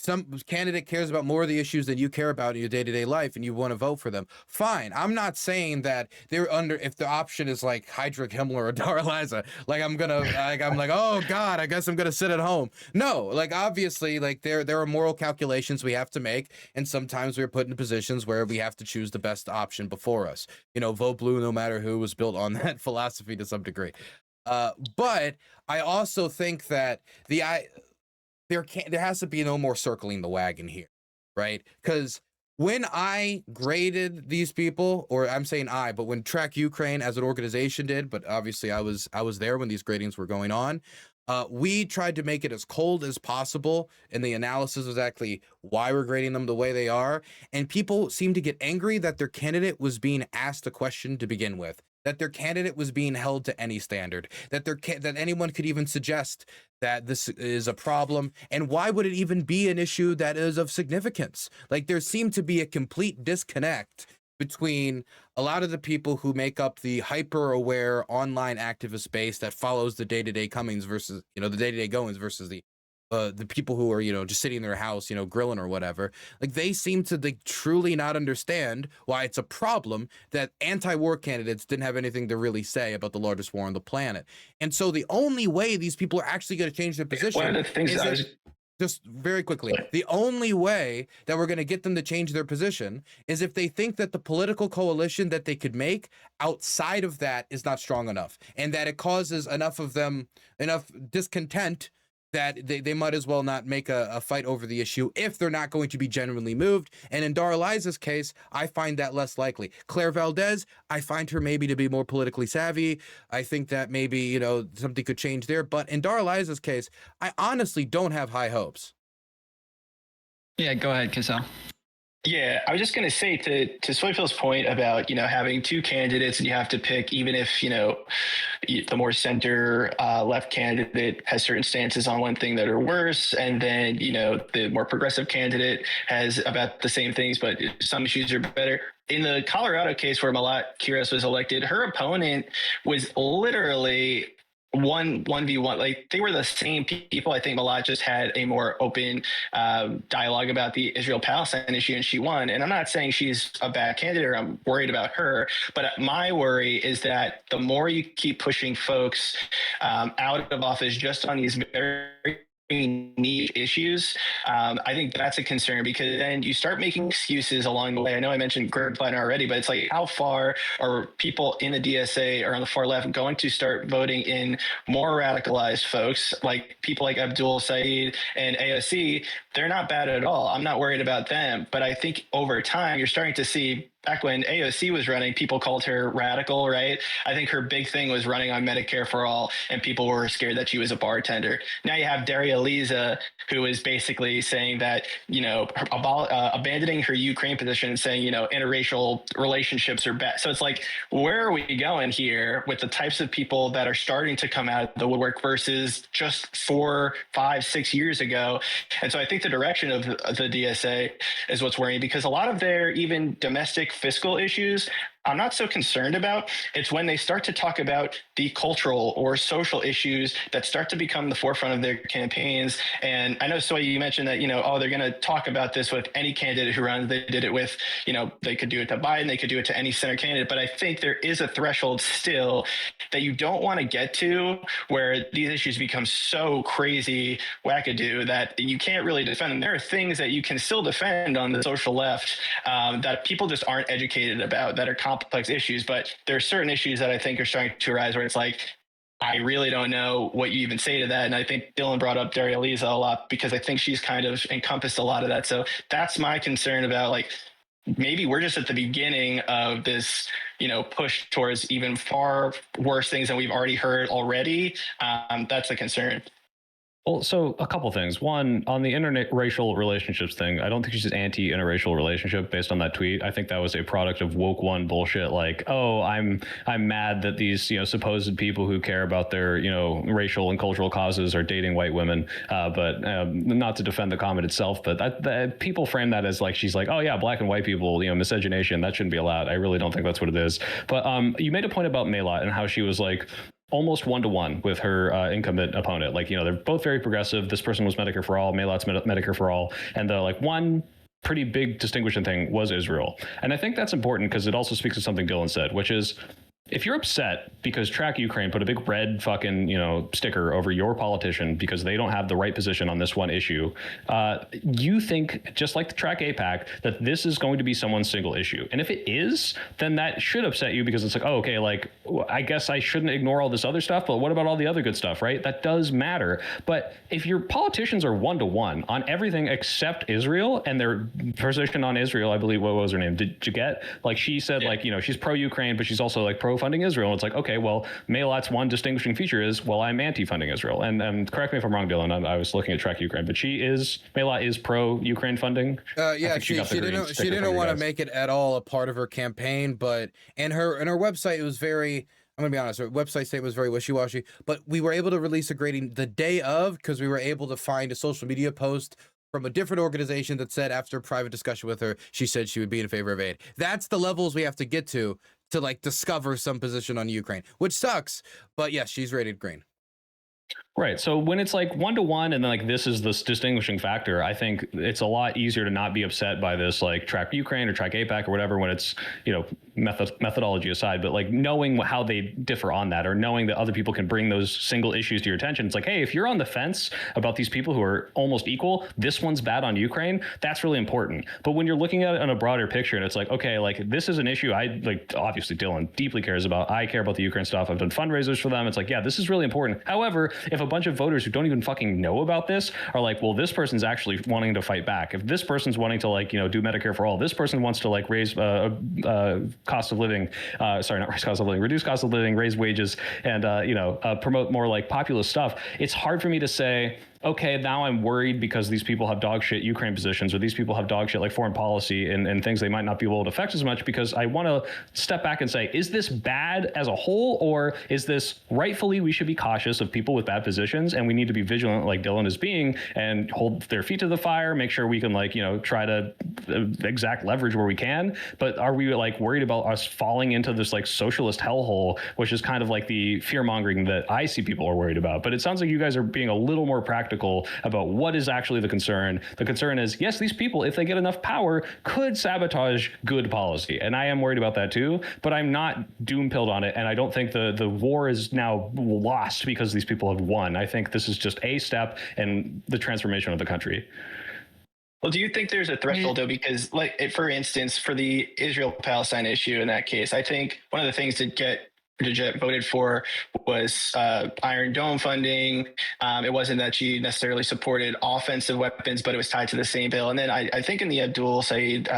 some candidate cares about more of the issues that you care about in your day-to-day life and you want to vote for them, fine. I'm not saying that if the option is like Heydrich Himmler or Daria Eliza, like I'm like, oh God, I guess I'm gonna sit at home. No, like obviously, like there are moral calculations we have to make, and sometimes we're put in positions where we have to choose the best option before us. Vote blue no matter who, was built on that philosophy to some degree. But I also think that there has to be no more circling the wagon here, right? Because when I graded these people, or I'm saying but when Track Ukraine as an organization did, but obviously I was there when these gradings were going on, we tried to make it as cold as possible in the analysis of exactly why we're grading them the way they are. And people seem to get angry that their candidate was being asked a question to begin with, that their candidate was being held to any standard, that anyone could even suggest that this is a problem. And why would it even be an issue that is of significance? Like there seemed to be a complete disconnect between a lot of the people who make up the hyper-aware online activist base that follows the day-to-day comings versus, the day-to-day goings versus the people who are, just sitting in their house, grilling or whatever. Like they seem to truly not understand why it's a problem that anti-war candidates didn't have anything to really say about the largest war on the planet. And so the only way these people are actually going to change their position, one of the things just very quickly, the only way that we're going to get them to change their position is if they think that the political coalition that they could make outside of that is not strong enough, and that it causes enough discontent that they might as well not make a fight over the issue if they're not going to be genuinely moved. And in Dara Liza's case, I find that less likely. Claire Valdez, I find her maybe to be more politically savvy. I think that maybe, you know, something could change there. But in Dara Liza's case, I honestly don't have high hopes. Yeah, go ahead, Cassell. Yeah, I was just going to say to SoyPill's point about, you know, having two candidates and you have to pick, even if, you know, the more center left candidate has certain stances on one thing that are worse. And then, you know, the more progressive candidate has about the same things, but some issues are better. In the Colorado case where Malat Kiros was elected, her opponent was literally 1v1, like they were the same people. I think Malat just had a more open dialogue about the Israel-Palestine issue, and she won. And I'm not saying she's a bad candidate or I'm worried about her, but my worry is that the more you keep pushing folks out of office just on these very niche issues, I think that's a concern, because then you start making excuses along the way. I know I mentioned Greg Kleiner already, but it's like, how far are people in the DSA or on the far left going to start voting in more radicalized folks, like people like Abdul Saeed and AOC? They're not bad at all. I'm not worried about them. But I think over time, you're starting to see, back when AOC was running, people called her radical, right? I think her big thing was running on Medicare for all, and people were scared that she was a bartender. Now you have Daria Liza, who is basically saying that, you know, abandoning her Ukraine position and saying, you know, interracial relationships are bad. So it's like, where are we going here with the types of people that are starting to come out of the woodwork versus just 4, 5, 6 years ago? And so I think the direction of the DSA is what's worrying, because a lot of their even domestic fiscal issues I'm not so concerned about. It's when they start to talk about the cultural or social issues that start to become the forefront of their campaigns. And I know, Soy, you mentioned that, you know, oh, they're going to talk about this with any candidate who runs. They did it with, you know, they could do it to Biden, they could do it to any center candidate. But I think there is a threshold still that you don't want to get to where these issues become so crazy wackadoo that you can't really defend them. There are things that you can still defend on the social left that people just aren't educated about, that are complex issues. But there are certain issues that I think are starting to arise where it's like, I really don't know what you even say to that. And I think Dylan brought up Daria Liza a lot because I think she's kind of encompassed a lot of that. So that's my concern about, like, maybe we're just at the beginning of this, you know, push towards even far worse things than we've already heard already. That's a concern. Well, so a couple things. One, on the interracial relationships thing, I don't think she's anti-interracial relationship based on that tweet. I think that was a product of woke one bullshit. Like, oh, I'm mad that these, you know, supposed people who care about their, you know, racial and cultural causes are dating white women. But not to defend the comment itself, but people frame that as like, she's like, oh yeah, black and white people, you know, miscegenation, that shouldn't be allowed. I really don't think that's what it is. But you made a point about Malat and how she was like, almost 1-to-1 with her incumbent opponent. Like, you know, they're both very progressive. This person was Medicare for all, Malat's Medicare for all. And the like one pretty big distinguishing thing was Israel. And I think that's important because it also speaks to something Dylan said, which is, if you're upset because Track Ukraine put a big red fucking, you know, sticker over your politician because they don't have the right position on this one issue, you think, just like the Track APAC, that this is going to be someone's single issue. And if it is, then that should upset you because it's like, oh, okay, like, I guess I shouldn't ignore all this other stuff, but what about all the other good stuff, right? That does matter. But if your politicians are 1-to-1 on everything except Israel, and their position on Israel, I believe, what was her name? Did you get? Like, she said, like, you know, she's pro-Ukraine, but she's also like pro-funding Israel. And it's like, okay, well, Malat's one distinguishing feature is, well, I'm anti-funding Israel. And correct me if I'm wrong, Dylan, I was looking at Track Ukraine, but Malat is pro-Ukraine funding. Yeah, she didn't want to make it at all a part of her campaign, but in her website, it was very, I'm gonna be honest, her website statement was very wishy-washy, but we were able to release a grading the day of because we were able to find a social media post from a different organization that said, after a private discussion with her, she said she would be in favor of aid. That's the levels we have to get to like discover some position on Ukraine, which sucks, but yes, she's rated green. Right. So when it's like 1-to-1 and then like this is this distinguishing factor, I think it's a lot easier to not be upset by this like Track Ukraine or Track APAC or whatever when it's, you know, methodology aside, but like knowing how they differ on that, or knowing that other people can bring those single issues to your attention. It's like, hey, if you're on the fence about these people who are almost equal, this one's bad on Ukraine, that's really important. But when you're looking at it on a broader picture, and it's like, okay, like this is an issue I like, obviously Dylan deeply cares about. I care about the Ukraine stuff. I've done fundraisers for them. It's like, yeah, this is really important. However, if a bunch of voters who don't even fucking know about this are like, well, this person's actually wanting to fight back. If this person's wanting to like, do Medicare for all, this person wants to like raise cost of living, sorry, not raise cost of living, reduce cost of living, raise wages, and promote more like populist stuff. It's hard for me to say, okay, now I'm worried because these people have dog shit Ukraine positions, or these people have dog shit like foreign policy and things they might not be able to affect as much, because I want to step back and say, is this bad as a whole, or is this rightfully we should be cautious of people with bad positions and we need to be vigilant like Dylan is being and hold their feet to the fire, make sure we can like, try to exact leverage where we can. But are we like worried about us falling into this like socialist hellhole, which is kind of like the fear mongering that I see people are worried about. But it sounds like you guys are being a little more practical about what is actually the concern. The concern is, yes, these people, if they get enough power, could sabotage good policy. And I am worried about that too, but I'm not doom-pilled on it. And I don't think the war is now lost because these people have won. I think this is just a step in the transformation of the country. Well, do you think there's a threshold, though? Because, like, for instance, for the Israel-Palestine issue in that case, I think one of the things that get voted for was Iron Dome funding. It wasn't that she necessarily supported offensive weapons, but it was tied to the same bill. And then I think in the Abdul Said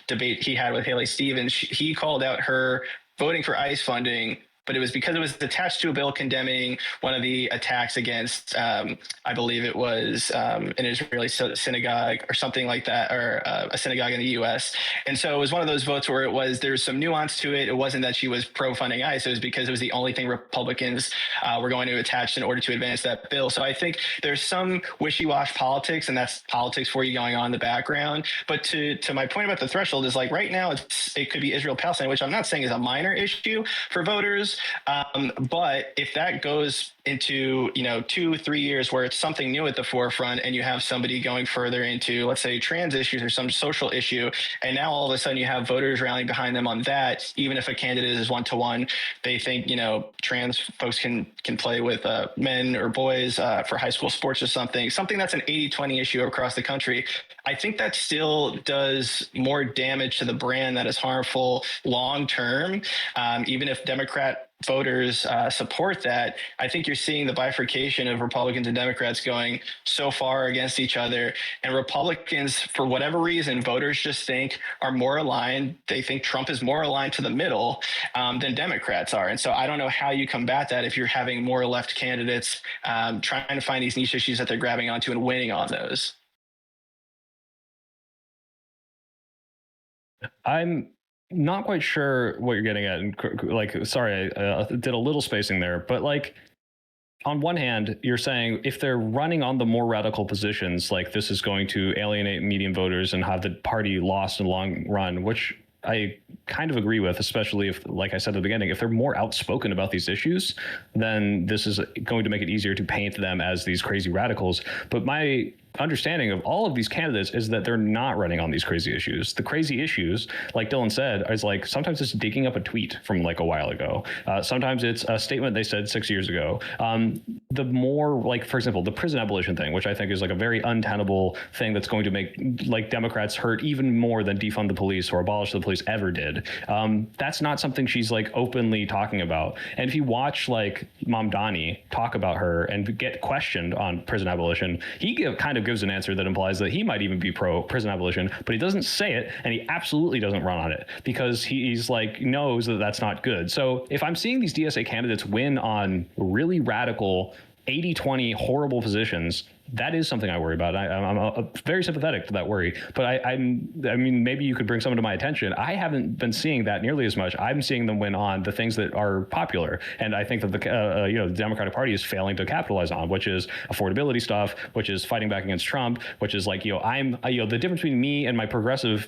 debate he had with Haley Stevens, he called out her voting for ICE funding, but it was because it was attached to a bill condemning one of the attacks against, I believe it was an Israeli synagogue or something like that, or a synagogue in the U.S. And so it was one of those votes where there's some nuance to it. It wasn't that she was pro-funding ICE. It was because it was the only thing Republicans were going to attach in order to advance that bill. So I think there's some wishy-washy politics, and that's politics for you going on in the background. But to my point about the threshold is like right now it could be Israel-Palestine, which I'm not saying is a minor issue for voters. But if that goes into 2-3 years where it's something new at the forefront, and you have somebody going further into, let's say, trans issues or some social issue, and now all of a sudden you have voters rallying behind them on that, even if a candidate is 1-to-1, they think trans folks can play with men or boys for high school sports or something that's an 80-20 issue across the country. I think that still does more damage to the brand that is harmful long term. Even if Democrat voters support that, I think you're seeing the bifurcation of Republicans and Democrats going so far against each other. And Republicans, for whatever reason, voters just think are more aligned. They think Trump is more aligned to the middle than Democrats are. And so I don't know how you combat that if you're having more left candidates trying to find these niche issues that they're grabbing onto and winning on those. I'm not quite sure what you're getting at. And like, sorry, I did a little spacing there, but like, on one hand, you're saying if they're running on the more radical positions, like this is going to alienate median voters and have the party lost in the long run, which I kind of agree with, especially if, like I said at the beginning, if they're more outspoken about these issues, then this is going to make it easier to paint them as these crazy radicals. But my understanding of all of these candidates is that they're not running on these crazy issues. The crazy issues, like Dylan said, is like sometimes it's digging up a tweet from like a while ago. Sometimes it's a statement they said 6 years ago. The more, like, for example, the prison abolition thing, which I think is like a very untenable thing that's going to make like Democrats hurt even more than defund the police or abolish the police ever did. That's not something she's like openly talking about. And if you watch like Mamdani talk about her and get questioned on prison abolition, he kind of gives an answer that implies that he might even be pro prison abolition, but he doesn't say it, and he absolutely doesn't run on it because he's like knows that that's not good. So if I'm seeing these DSA candidates win on really radical 80-20 horrible positions, that is something I worry about. I'm very sympathetic to that worry, but I mean, maybe you could bring some to my attention. I haven't been seeing that nearly as much. I'm seeing them win on the things that are popular, and I think that the Democratic Party is failing to capitalize on, which is affordability stuff, which is fighting back against Trump, which is like the difference between me and my progressive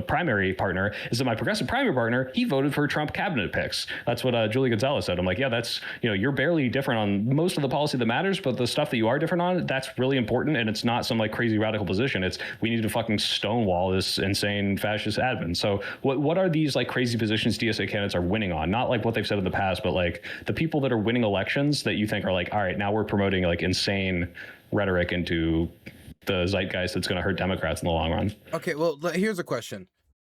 primary partner is that my progressive primary partner, he voted for Trump cabinet picks. That's what Julie Gonzalez said. I'm like, yeah, that's you're barely different on most of the policy that matters, but the stuff that you are different on, on, that's really important. And it's not some like crazy radical position. It's we need to fucking stonewall this insane fascist admin. So what are these like crazy positions DSA candidates are winning on? Not like what they've said in the past, but like the people that are winning elections that you think are like, all right, now we're promoting like insane rhetoric into the zeitgeist that's going to hurt Democrats in the long run. Okay, well, here's a question.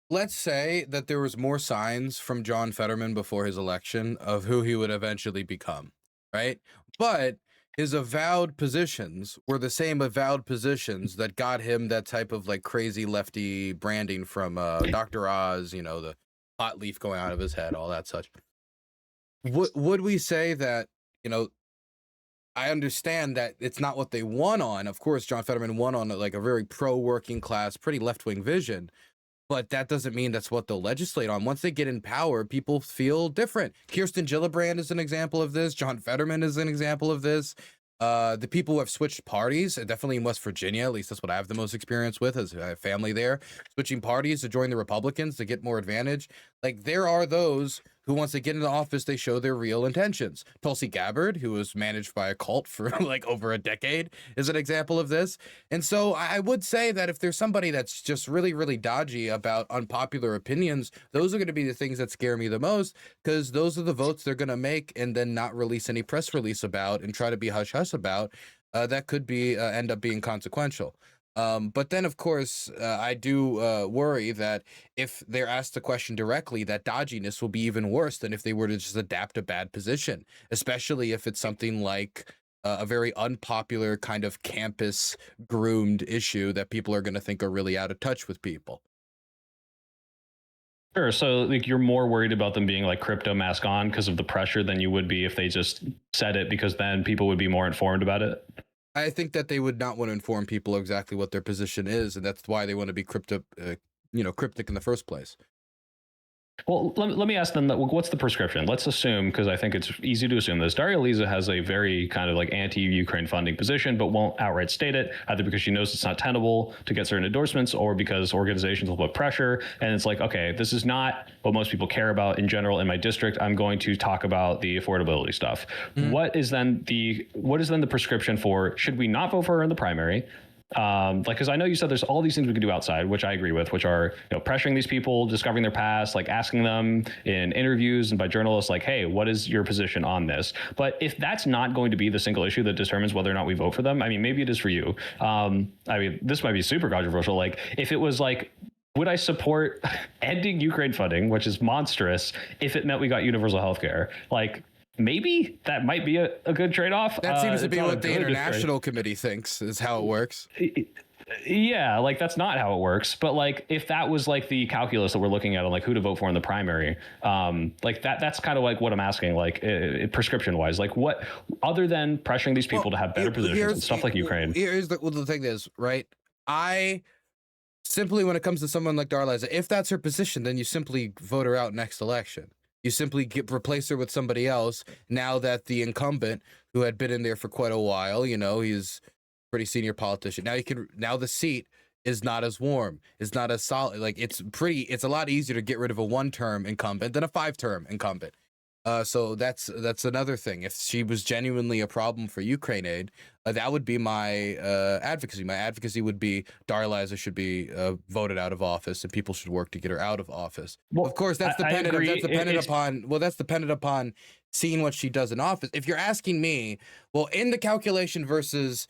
Let's say that there was more signs from John Fetterman before his election of who he would eventually become, right? But his avowed positions were the same avowed positions that got him that type of like crazy lefty branding from Dr. Oz, you know, the hot leaf going out of his head, all that such. Would we say that, you know, I understand that it's not what they won on. Of course, John Fetterman won on like a very pro-working class, pretty left-wing vision. But that doesn't mean that's what they'll legislate on. Once they get in power, people feel different. Kirsten Gillibrand is an example of this. John Fetterman is an example of this. The people who have switched parties, definitely in West Virginia, at least that's what I have the most experience with, as I have family there, switching parties to join the Republicans to get more advantage. Like, there are those who, once they get into office, they show their real intentions. Tulsi Gabbard, who was managed by a cult for like over a decade, is an example of this. And so I would say that if there's somebody that's just really, really dodgy about unpopular opinions, those are going to be the things that scare me the most, because those are the votes they're going to make and then not release any press release about and try to be hush-hush about. That could be end up being consequential. But then, of course, I do worry that if they're asked the question directly, that dodginess will be even worse than if they were to just adapt a bad position, especially if it's something like a very unpopular kind of campus groomed issue that people are going to think are really out of touch with people. Sure. So like you're more worried about them being like crypto mask on because of the pressure than you would be if they just said it, because then people would be more informed about it. I think that they would not want to inform people exactly what their position is, and that's why they want to be cryptic in the first place. Well, let me ask them, what's the prescription? Let's assume, because I think it's easy to assume this, Daria Liza has a very kind of like anti-Ukraine funding position, but won't outright state it, either because she knows it's not tenable to get certain endorsements or because organizations will put pressure. And it's like, okay, this is not what most people care about in general in my district. I'm going to talk about the affordability stuff. What is then the prescription for, should we not vote for her in the primary? Because I know you said there's all these things we could do outside, which I agree with, which are, pressuring these people, discovering their past, like asking them in interviews and by journalists, like, hey, what is your position on this? But if that's not going to be the single issue that determines whether or not we vote for them, I mean, maybe it is for you. This might be super controversial. Like, if it was like, would I support ending Ukraine funding, which is monstrous, if it meant we got universal healthcare? Like, maybe that might be a good trade-off. That seems to be what the international committee thinks is how it works. Yeah, like that's not how it works. But like, if that was like the calculus that we're looking at on like who to vote for in the primary, like that's kind of like what I'm asking, like prescription-wise, like what other than pressuring these people to have better positions and stuff like Ukraine. Here's the thing is, right? I simply, when it comes to someone like Daria Liza, if that's her position, then you simply vote her out next election. You simply replace her with somebody else. Now that the incumbent, who had been in there for quite a while, he's a pretty senior politician. Now the seat is not as warm, is not as solid. Like it's a lot easier to get rid of a 1-term incumbent than a 5-term incumbent. So that's another thing. If she was genuinely a problem for Ukraine aid, that would be my advocacy. My advocacy would be Daria Liza should be voted out of office, and people should work to get her out of office. Well, of course, that's dependent upon seeing what she does in office. If you're asking me, well, in the calculation versus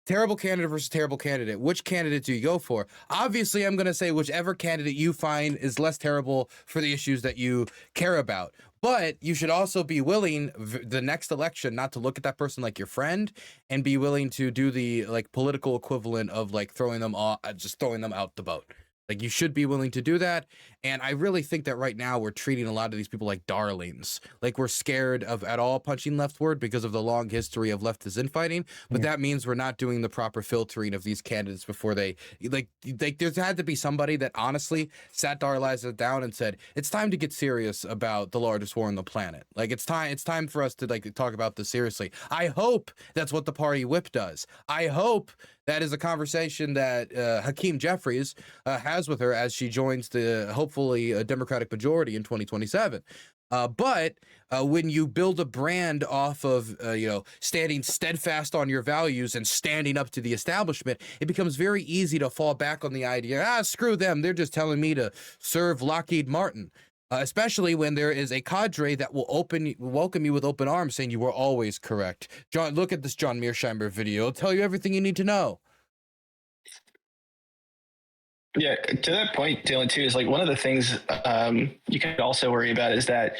terrible candidate, which candidate do you go for? Obviously, I'm going to say whichever candidate you find is less terrible for the issues that you care about. But you should also be willing the next election not to look at that person like your friend, and be willing to do the like political equivalent of like throwing them out the boat. Like, you should be willing to do that. And I really think that right now we're treating a lot of these people like darlings. Like, we're scared of at all punching leftward because of the long history of leftist infighting. But that means we're not doing the proper filtering of these candidates before they there's had to be somebody that honestly sat Daria Liza down and said, it's time to get serious about the largest war on the planet. Like, it's time for us to like talk about this seriously. I hope that's what the party whip does. I hope that is a conversation that Hakeem Jeffries has with her as she joins the hopefully hopefully a Democratic majority in 2027. But when you build a brand off of, standing steadfast on your values and standing up to the establishment, it becomes very easy to fall back on the idea, screw them, they're just telling me to serve Lockheed Martin. Especially when there is a cadre that will welcome you with open arms, saying you were always correct. John, look at this John Mearsheimer video. It'll tell you everything you need to know. Yeah, to that point, Dylan, too, is like one of the things you could also worry about is that,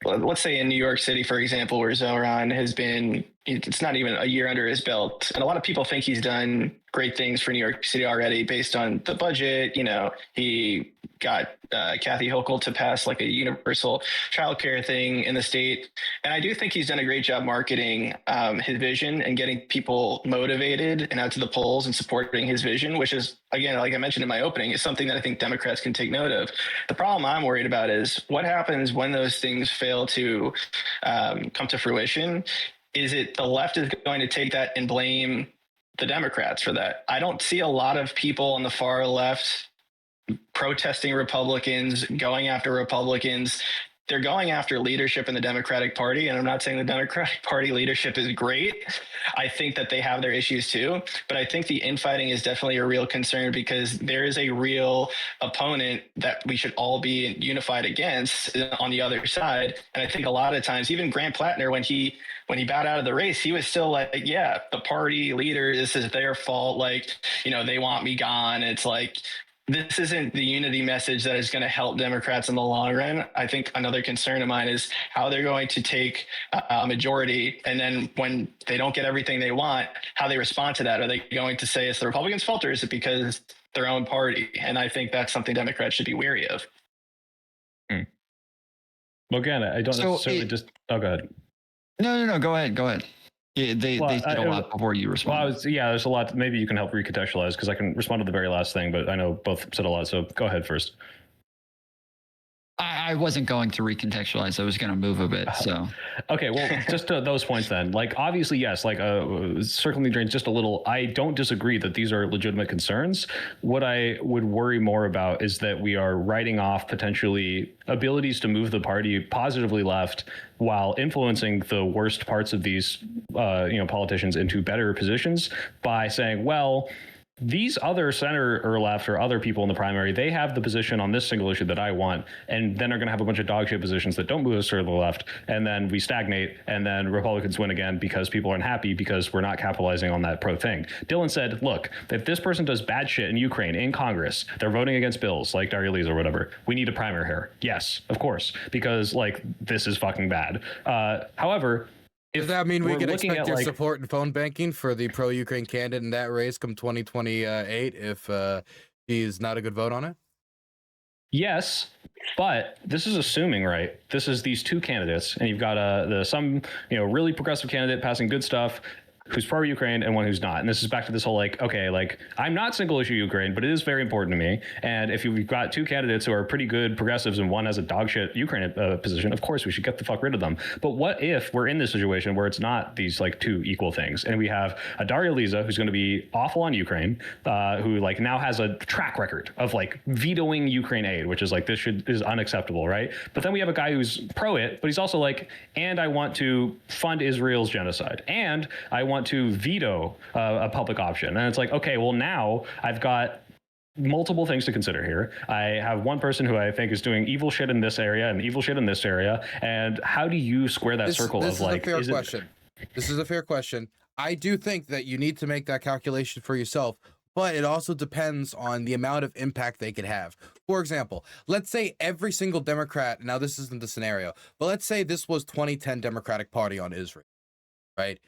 let's say in New York City, for example, where Zoran has been, it's not even a year under his belt. And a lot of people think he's done great things for New York City already based on the budget. He got Kathy Hochul to pass like a universal childcare thing in the state. And I do think he's done a great job marketing his vision and getting people motivated and out to the polls and supporting his vision, which is, again, like I mentioned in my opening, is something that I think Democrats can take note of. The problem I'm worried about is what happens when those things fail to come to fruition. Is it the left is going to take that and blame the Democrats for that? I don't see a lot of people on the far left protesting Republicans, going after Republicans. They're going after leadership in the Democratic Party. And I'm not saying the Democratic Party leadership is great. I think that they have their issues too. But I think the infighting is definitely a real concern because there is a real opponent that we should all be unified against on the other side. And I think a lot of times, even Grant Plattner, when he bowed out of the race, he was still like, yeah, the party leader, this is their fault. Like, they want me gone. It's like, this isn't the unity message that is going to help Democrats in the long run. I think another concern of mine is how they're going to take a majority, and then when they don't get everything they want, how they respond to that. Are they going to say it's the Republicans' fault, or is it because their own party? And I think that's something Democrats should be wary of. Well, again, I don't necessarily just... Oh, go ahead. No, go ahead. Yeah, they said a lot before you respond. Well, there's a lot. Maybe you can help recontextualize because I can respond to the very last thing, but I know both said a lot. So go ahead first. I wasn't going to recontextualize. I was going to move a bit. So, okay. Well, just to those points then, like, obviously, yes, like circling the drains just a little. I don't disagree that these are legitimate concerns. What I would worry more about is that we are writing off potentially abilities to move the party positively left while influencing the worst parts of these, politicians into better positions by saying, well, these other center or left or other people in the primary, they have the position on this single issue that I want, and then are going to have a bunch of dog shit positions that don't move us to the left, and then we stagnate, and then Republicans win again because people are unhappy because we're not capitalizing on that pro thing. Dylan said, look, if this person does bad shit in Ukraine, in Congress, they're voting against bills like Daria Lees or whatever, we need a primary here. Yes, of course, because like this is fucking bad. However, does that mean we can expect your support in phone banking for the pro-Ukraine candidate in that race come 2028 if he's not a good vote on it? Yes, but this is assuming, right? This is these two candidates, and you've got some really progressive candidate passing good stuff who's pro-Ukraine and one who's not. And this is back to this whole I'm not single issue Ukraine, but it is very important to me. And if you've got two candidates who are pretty good progressives and one has a dog shit Ukraine position, of course we should get the fuck rid of them. But what if we're in this situation where it's not these two equal things, and we have a Daria Lisa who's going to be awful on Ukraine, who now has a track record of vetoing Ukraine aid, which is is unacceptable, right? But then we have a guy who's pro it, but he's also and I want to fund Israel's genocide, and I want to veto a public option. And it's okay, well, now I've got multiple things to consider here. I have one person who I think is doing evil shit in this area and evil shit in this area. And how do you square that circle this is a fair question. This is a fair question. I do think that you need to make that calculation for yourself, but it also depends on the amount of impact they could have. For example, let's say every single Democrat, now this isn't the scenario, but let's say this was 2010 Democratic Party on Israel. Right?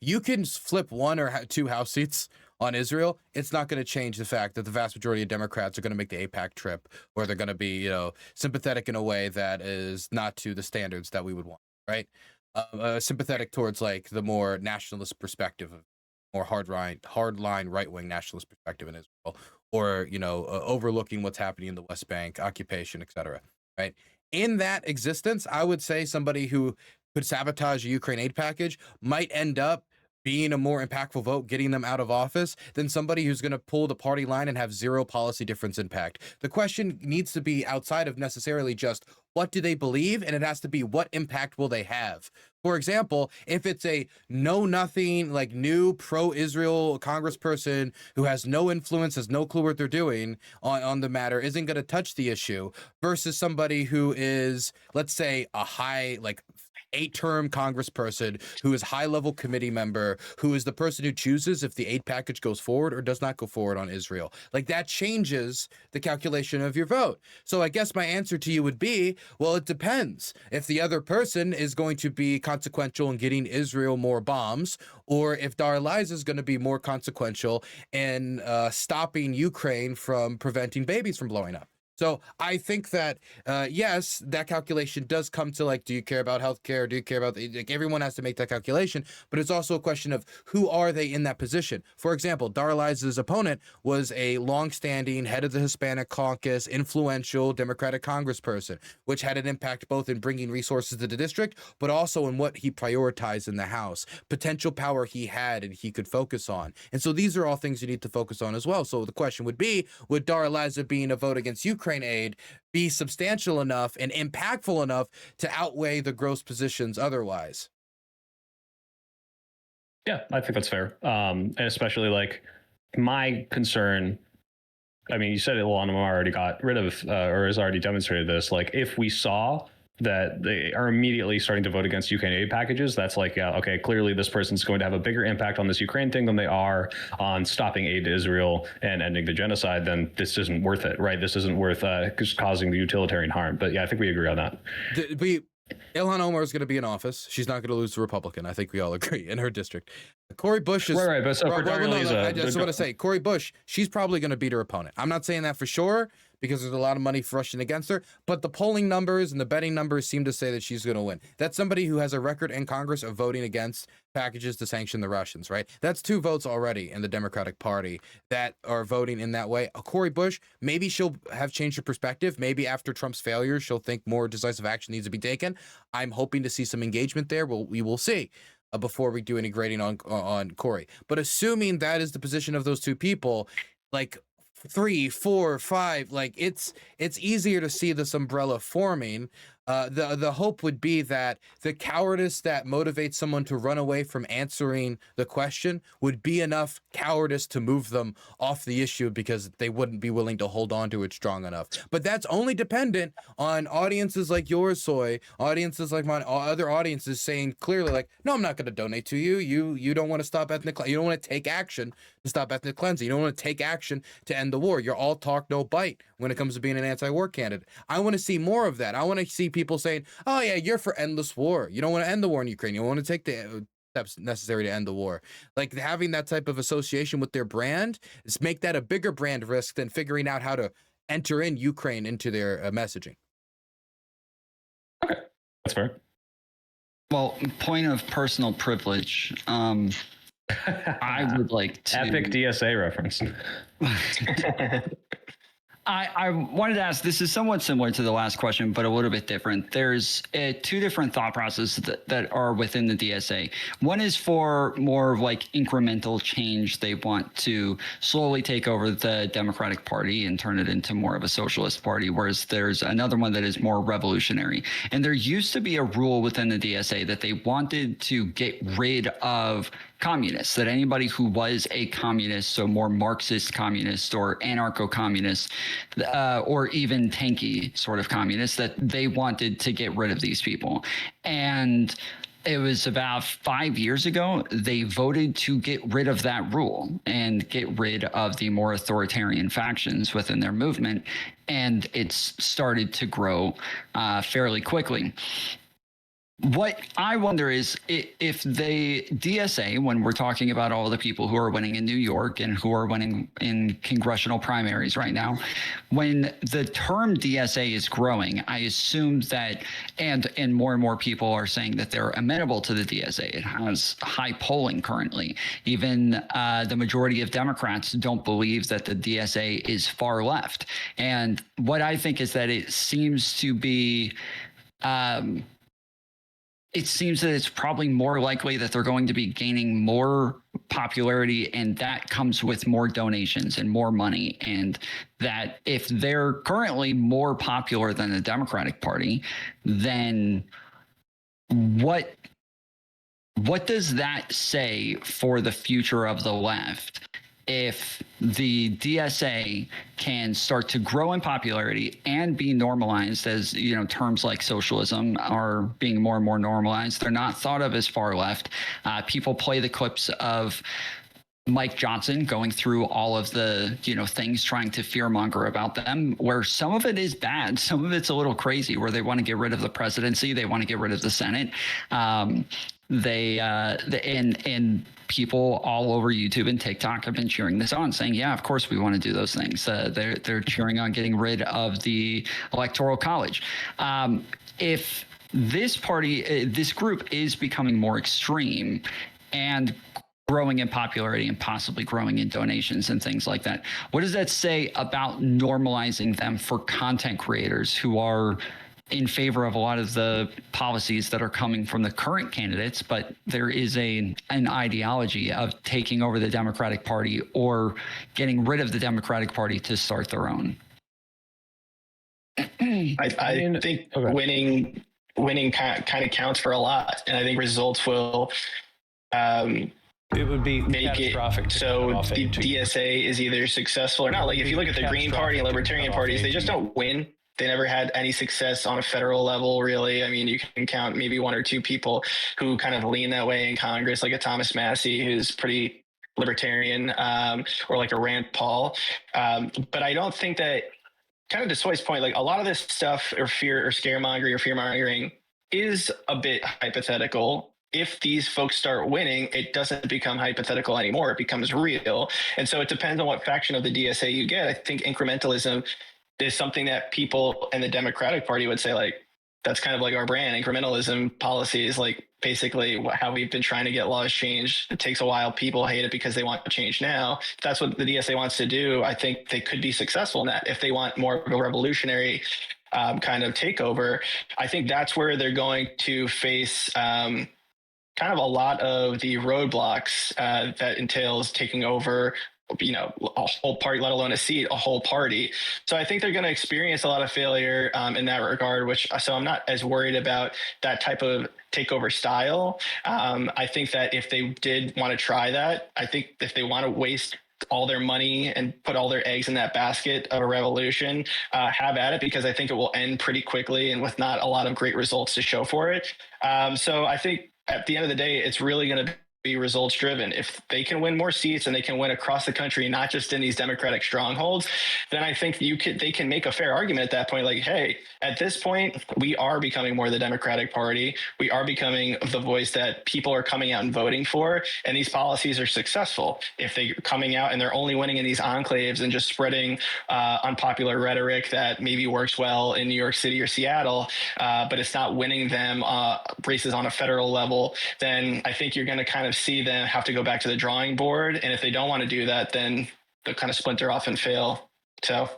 You can flip one or two House seats on Israel. It's not going to change the fact that the vast majority of Democrats are going to make the AIPAC trip, or they're going to be, sympathetic in a way that is not to the standards that we would want, right? Sympathetic towards the more nationalist perspective, more hardline right-wing nationalist perspective in Israel, or, overlooking what's happening in the West Bank, occupation, etc. Right? In that existence, I would say somebody who could sabotage a Ukraine aid package might end up being a more impactful vote, getting them out of office, than somebody who's going to pull the party line and have zero policy difference impact. The question needs to be outside of necessarily just what do they believe, and it has to be what impact will they have. For example, if it's a know-nothing, like new pro-Israel congressperson who has no influence, has no clue what they're doing on the matter, isn't going to touch the issue, versus somebody who is, let's say, a high, like 8-term congressperson who is high-level committee member, who is the person who chooses if the aid package goes forward or does not go forward on Israel. Like, that changes the calculation of your vote. So I guess my answer to you would be, well, it depends. If the other person is going to be consequential in getting Israel more bombs, or if Dar-Eliza is going to be more consequential in stopping Ukraine from preventing babies from blowing up. So I think that, yes, that calculation does come to, like, do you care about healthcare? Do you care about, like, everyone has to make that calculation, but it's also a question of who are they in that position? For example, Dar-Eliza's opponent was a longstanding head of the Hispanic caucus, influential Democratic congressperson, which had an impact both in bringing resources to the district, but also in what he prioritized in the House, potential power he had and he could focus on. And so these are all things you need to focus on as well. So the question would be, would Dar-Eliza being a vote against Ukraine aid be substantial enough and impactful enough to outweigh the gross positions otherwise? Yeah, I think that's fair. And especially, like, my concern, I mean, you said Ilhan Omar already got rid of or has already demonstrated this. Like, if we saw that they are immediately starting to vote against Ukraine aid packages, that's like, yeah, okay, clearly this person's going to have a bigger impact on this Ukraine thing than they are on stopping aid to Israel and ending the genocide, then this isn't worth it, right? This isn't worth just causing the utilitarian harm. But yeah, I think we agree on that. Ilhan Omar is going to be in office. She's not going to lose to Republican. I think we all agree in her district. Cori Bush is right. But so for I just want to say, Cori Bush, she's probably going to beat her opponent. I'm not saying that for sure because there's a lot of money rushing against her, but the polling numbers and the betting numbers seem to say that she's going to win. That's somebody who has a record in Congress of voting against packages to sanction the Russians, right? That's 2 votes already in the Democratic Party that are voting in that way. Cori Bush, maybe she'll have changed her perspective. Maybe after Trump's failure, she'll think more decisive action needs to be taken. I'm hoping to see some engagement there. We will see before we do any grading on Cori. But assuming that is the position of those 2 people, like 3, 4, 5, like it's easier to see this umbrella forming. The hope would be that the cowardice that motivates someone to run away from answering the question would be enough cowardice to move them off the issue because they wouldn't be willing to hold on to it strong enough. But that's only dependent on audiences like yours, Soy, audiences like mine, other audiences saying clearly, like, no, I'm not going to donate to you. You don't want to stop ethnic, you don't want to take action to stop ethnic cleansing. You don't want to take action to end the war. You're all talk, no bite when it comes to being an anti-war candidate. I want to see more of that. I want to see people saying, oh yeah, you're for endless war. You don't want to end the war in Ukraine. You want to take the steps necessary to end the war. Like, having that type of association with their brand is make that a bigger brand risk than figuring out how to enter in Ukraine into their messaging. Okay, that's fair. Well, point of personal privilege. I would like to... Epic DSA reference. I wanted to ask, this is somewhat similar to the last question, but a little bit different. There's 2 different thought processes that are within the DSA. One is for more of like incremental change. They want to slowly take over the Democratic Party and turn it into more of a socialist party, whereas there's another one that is more revolutionary. And there used to be a rule within the DSA that they wanted to get rid of communists, that anybody who was a communist, so more Marxist communist or anarcho-communist, or even tanky sort of communist, that they wanted to get rid of these people. And it was about 5 years ago, they voted to get rid of that rule and get rid of the more authoritarian factions within their movement. And it's started to grow fairly quickly. What I wonder is if the DSA, when we're talking about all the people who are winning in New York and who are winning in congressional primaries right now, when the term DSA is growing, I assume that, and more and more people are saying that they're amenable to the DSA. It has high polling currently. Even the majority of Democrats don't believe that the DSA is far left. And what I think is that it seems to be... it seems that it's probably more likely that they're going to be gaining more popularity, and that comes with more donations and more money. And that if they're currently more popular than the Democratic Party, then what does that say for the future of the left? If the DSA can start to grow in popularity and be normalized, as you know, terms like socialism are being more and more normalized, they're not thought of as far left. People play the clips of Mike Johnson going through all of the, you know, things trying to fearmonger about them, where some of it is bad, some of it's a little crazy, where they want to get rid of the presidency, they want to get rid of the Senate. And people all over YouTube and TikTok have been cheering this on, saying, yeah, of course we want to do those things. They're cheering on getting rid of the Electoral College. If this party, this group is becoming more extreme and growing in popularity and possibly growing in donations and things like that, what does that say about normalizing them for content creators who are in favor of a lot of the policies that are coming from the current candidates, but there is an ideology of taking over the Democratic Party or getting rid of the Democratic Party to start their own? I think winning kind of counts for a lot, and I think results will it would be make catastrophic. it so the DSA is either successful or not. Like if you look at the Green Party and Libertarian parties, they just don't win. They never had any success on a federal level, really. I mean, you can count maybe one or two people who kind of lean that way in Congress, like a Thomas Massey, who's pretty libertarian, or like a Rand Paul. But I don't think that, kind of to Soy's point, like a lot of this stuff or fear or scaremongering or fearmongering is a bit hypothetical. If these folks start winning, it doesn't become hypothetical anymore. It becomes real. And so it depends on what faction of the DSA you get. I think incrementalism is something that people in the Democratic Party would say, like, that's kind of like our brand. Incrementalism policy is like basically how we've been trying to get laws changed. It takes a while. People hate it because they want to change now. If that's what the DSA wants to do, I think they could be successful in that. If they want more of a revolutionary kind of takeover, I think that's where they're going to face kind of a lot of the roadblocks that entails taking over, you know, a whole party, let alone a seat, a whole party. So I think they're going to experience a lot of failure in that regard, so I'm not as worried about that type of takeover style. I think that if they did want to try that, I think if they want to waste all their money and put all their eggs in that basket of a revolution, have at it, because I think it will end pretty quickly and with not a lot of great results to show for it. So I think at the end of the day, it's really going to be results driven. If they can win more seats and they can win across the country, not just in these Democratic strongholds, then I think they can make a fair argument at that point. Like, hey, at this point, we are becoming more the Democratic Party. We are becoming the voice that people are coming out and voting for. And these policies are successful. If they're coming out and they're only winning in these enclaves and just spreading unpopular rhetoric that maybe works well in New York City or Seattle, but it's not winning them races on a federal level, then I think you're going to kind of see them have to go back to the drawing board. And if they don't want to do that, then they'll kind of splinter off and fail. So.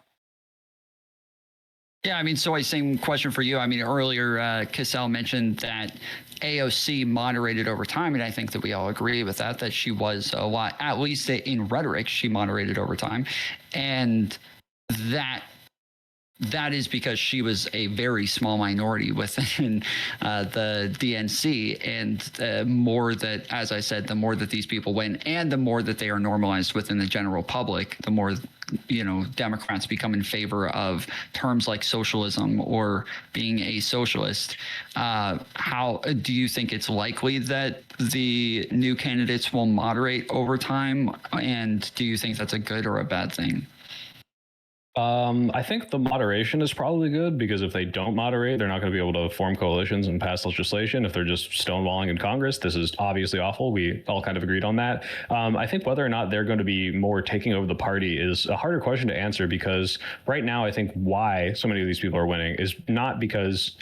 Yeah, I mean, so same question for you. I mean, earlier, Cassell mentioned that AOC moderated over time, and I think that we all agree with that she was a lot, at least in rhetoric, she moderated over time. And that is because she was a very small minority within the DNC, and more that, as I said, the more that these people win and the more that they are normalized within the general public, the more, you know, Democrats become in favor of terms like socialism or being a socialist. How do you think it's likely that the new candidates will moderate over time? And do you think that's a good or a bad thing? I think the moderation is probably good, because if they don't moderate, they're not going to be able to form coalitions and pass legislation. If they're just stonewalling in Congress, this is obviously awful. We all kind of agreed on that. I think whether or not they're going to be more taking over the party is a harder question to answer, because right now I think why so many of these people are winning is not because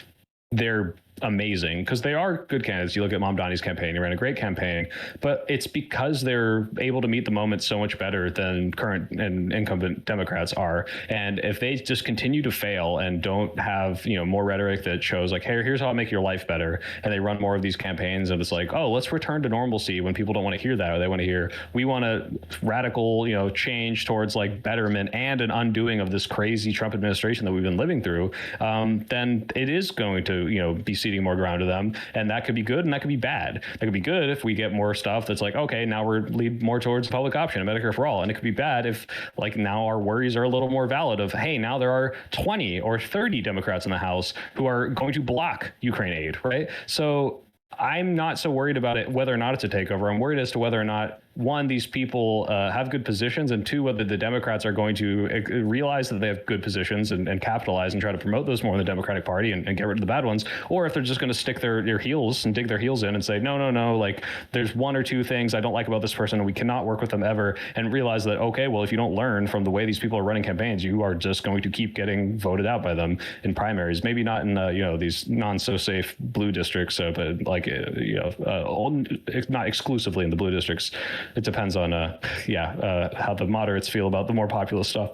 they're amazing, because they are good candidates. You look at Mamdani's campaign, he ran a great campaign, but it's because they're able to meet the moment so much better than current and incumbent Democrats are. And if they just continue to fail and don't have, you know, more rhetoric that shows like, hey, here's how I make your life better, and they run more of these campaigns and it's like, oh, let's return to normalcy, when people don't want to hear that, or they want to hear, we want a radical, you know, change towards like betterment and an undoing of this crazy Trump administration that we've been living through, then it is going to, you know, be ceding more ground to them. And that could be good and that could be bad. That could be good if we get more stuff that's like, okay, now we're lead more towards public option, Medicare for all. And it could be bad if like now our worries are a little more valid of, hey, now there are 20 or 30 Democrats in the House who are going to block Ukraine aid, right? So I'm not so worried about it, whether or not it's a takeover. I'm worried as to whether or not, one, these people have good positions, and two, whether the Democrats are going to realize that they have good positions and capitalize and try to promote those more in the Democratic Party and get rid of the bad ones, or if they're just going to stick their heels and dig their heels in and say, no, like there's one or two things I don't like about this person and we cannot work with them ever, and realize that, okay, well, if you don't learn from the way these people are running campaigns, you are just going to keep getting voted out by them in primaries. Maybe not in, you know, these non-so-safe blue districts, but like, you know, not exclusively in the blue districts. It depends on, how the moderates feel about the more populist stuff.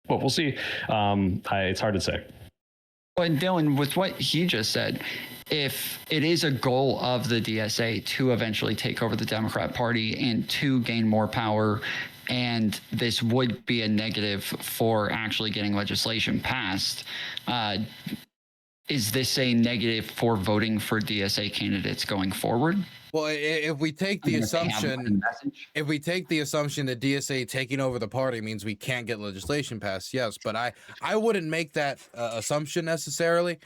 But we'll see. It's hard to say. But Dylan, with what he just said, if it is a goal of the DSA to eventually take over the Democrat Party and to gain more power, and this would be a negative for actually getting legislation passed, is this a negative for voting for DSA candidates going forward? Well, if we take the assumption, that DSA taking over the party means we can't get legislation passed, yes, but I wouldn't make that assumption necessarily.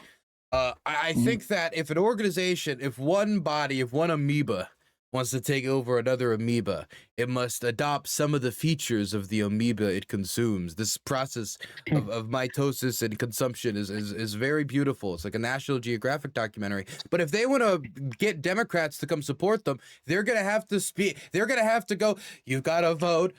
I think that if an organization, if one body, if one amoeba wants to take over another amoeba, it must adopt some of the features of the amoeba it consumes. This process of mitosis and consumption is very beautiful. It's like a National Geographic documentary. But if they want to get Democrats to come support them, they're going to have to speak. They're going to have to go, you've got to vote,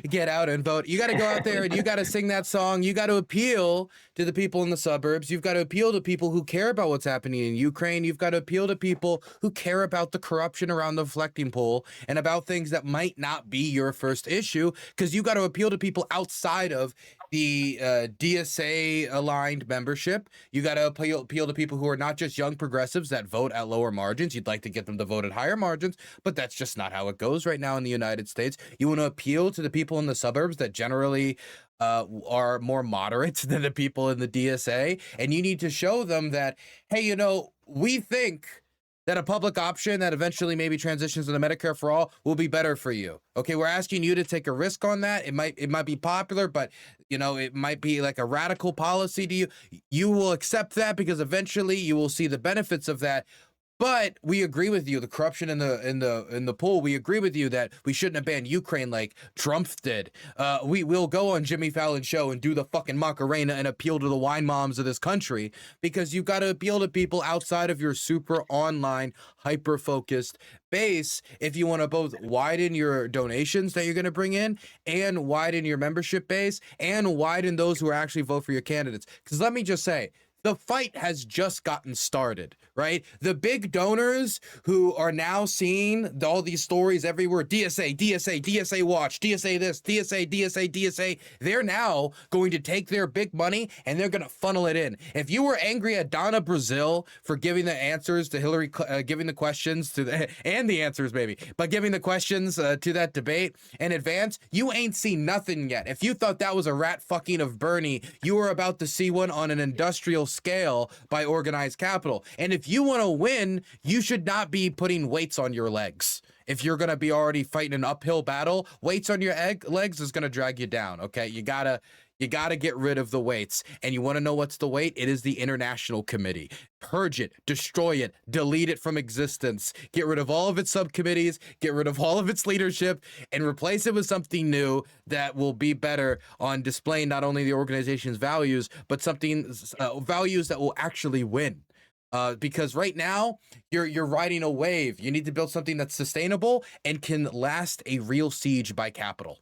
get out and vote. You got to go out there and you got to sing that song. You got to appeal to the people in the suburbs. You've got to appeal to people who care about what's happening in Ukraine. You've got to appeal to people who care about the corruption around the reflecting pool and about things that might not be your first issue, because you got to appeal to people outside of the DSA aligned membership. You got to appeal to people who are not just young progressives that vote at lower margins. You'd like to get them to vote at higher margins, but that's just not how it goes right now in the United States. You want to appeal to the people in the suburbs that generally are more moderate than the people in the DSA, and you need to show them that, hey, you know, we think that a public option that eventually maybe transitions to the Medicare for all will be better for you. Okay, we're asking you to take a risk on that. It might be popular, but you know, it might be like a radical policy to you. You will accept that because eventually you will see the benefits of that. But we agree with you, the corruption in the pool. We agree with you that we shouldn't have banned Ukraine like Trump did. We'll go on Jimmy Fallon's show and do the fucking Macarena and appeal to the wine moms of this country, because you've got to appeal to people outside of your super online, hyper focused base if you want to both widen your donations that you're going to bring in and widen your membership base and widen those who actually vote for your candidates. Because let me just say, the fight has just gotten started, right? The big donors who are now seeing all these stories everywhere, DSA watch, DSA this, DSA, they're now going to take their big money and they're going to funnel it in. If you were angry at Donna Brazile for giving the answers to Hillary, giving the questions to and the answers maybe, but giving the questions to that debate in advance, you ain't seen nothing yet. If you thought that was a rat fucking of Bernie, you were about to see one on an industrial scale by organized capital. And if you want to win, you should not be putting weights on your legs. If you're going to be already fighting an uphill battle, weights on your legs is going to drag you down. Okay, you gotta get rid of the weights. And you want to know what's the weight? It is the International Committee. Purge it, destroy it, delete it from existence, get rid of all of its subcommittees, get rid of all of its leadership, and replace it with something new that will be better on displaying not only the organization's values, but something values that will actually win. Because right now you're riding a wave. You need to build something that's sustainable and can last a real siege by capital.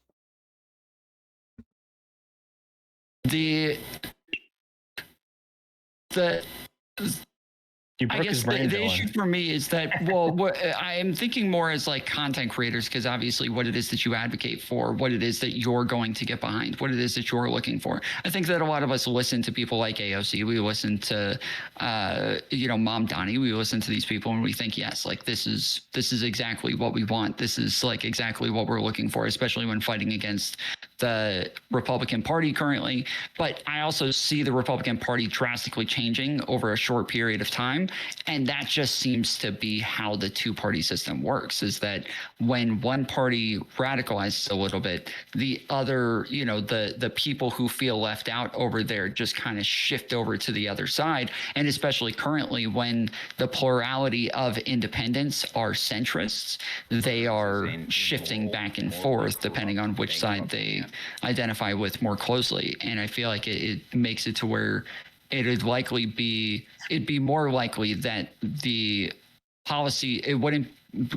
The You I broke guess his brain, the Dylan. issue for me is that, well, what I am thinking more as like content creators, because obviously what it is that you advocate for, what it is that you're going to get behind, what it is that you're looking for. I think that a lot of us listen to people like AOC. We listen to, Mom Donnie. We listen to these people and we think, yes, like this is exactly what we want. This is like exactly what we're looking for, especially when fighting against the Republican Party currently. But I also see the Republican Party drastically changing over a short period of time. And that just seems to be how the two-party system works, is that when one party radicalizes a little bit, the other, the people who feel left out over there just kind of shift over to the other side. And especially currently when the plurality of independents are centrists, they are shifting back and forth depending on which side they identify with more closely. And I feel like it makes it to where it'd be more likely that the policy, it wouldn't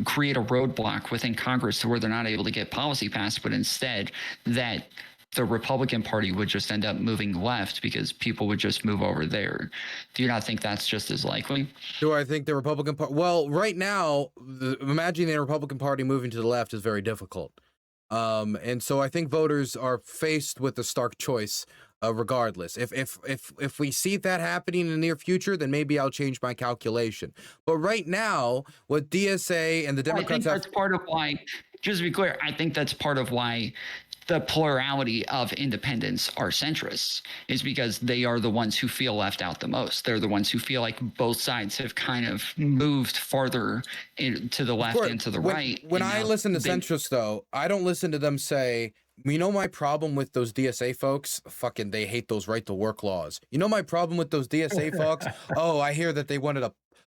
create a roadblock within Congress to where they're not able to get policy passed, but instead that the Republican Party would just end up moving left because people would just move over there. Do you not think that's just as likely? Do I think the Republican Party? Well, right now, imagining the Republican Party moving to the left is very difficult. And so I think voters are faced with a stark choice. Regardless, if we see that happening in the near future, then maybe I'll change my calculation. But right now, what DSA and the Democrats that's part of why. Just to be clear, I think that's part of why the plurality of independents are centrists, is because they are the ones who feel left out the most. They're the ones who feel like both sides have kind of moved farther to the left and to the right. When I listen to centrists, though, I don't listen to them say, my problem with those DSA folks, fucking they hate those right to work laws. My problem with those DSA folks, I hear that they wanted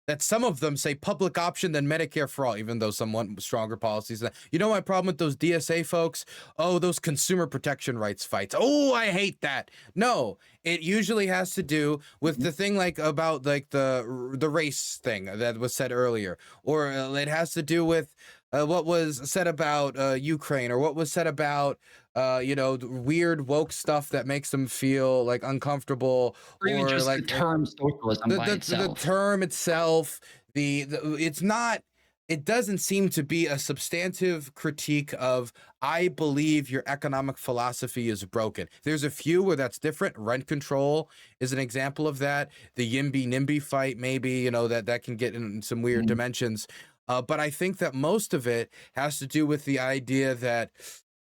that some of them say public option than Medicare for all, even though some want stronger policies. My problem with those DSA folks, those consumer protection rights fights. I hate that. No, it usually has to do with the thing about the race thing that was said earlier, or it has to do with what was said about Ukraine, or what was said about weird woke stuff that makes them feel like uncomfortable, or even just the term socialism by itself. The term itself, it's not. It doesn't seem to be a substantive critique of, I believe your economic philosophy is broken. There's a few where that's different. Rent control is an example of that. The YIMBY-NIMBY fight, maybe, that can get in some weird dimensions. But I think that most of it has to do with the idea that,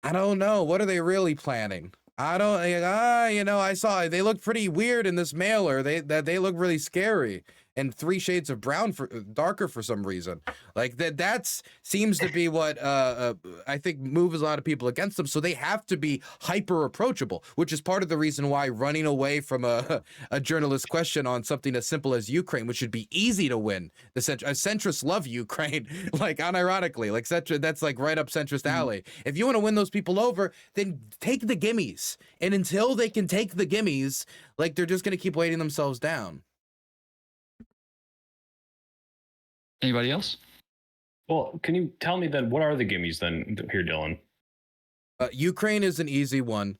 I don't know, what are they really planning? I don't, I saw they look pretty weird in this mailer. They look really scary, and 3 shades of brown darker for some reason. Like that seems to be what I think moves a lot of people against them. So they have to be hyper approachable, which is part of the reason why running away from a journalist question on something as simple as Ukraine, which should be easy to win. Centrists love Ukraine, like unironically, like that's like right up centrist alley. If you want to win those people over, then take the gimmies. And until they can take the gimmies, like they're just going to keep weighting themselves down. Anybody else? Well, can you tell me then, what are the gimmies then here, Dylan? Ukraine is an easy one.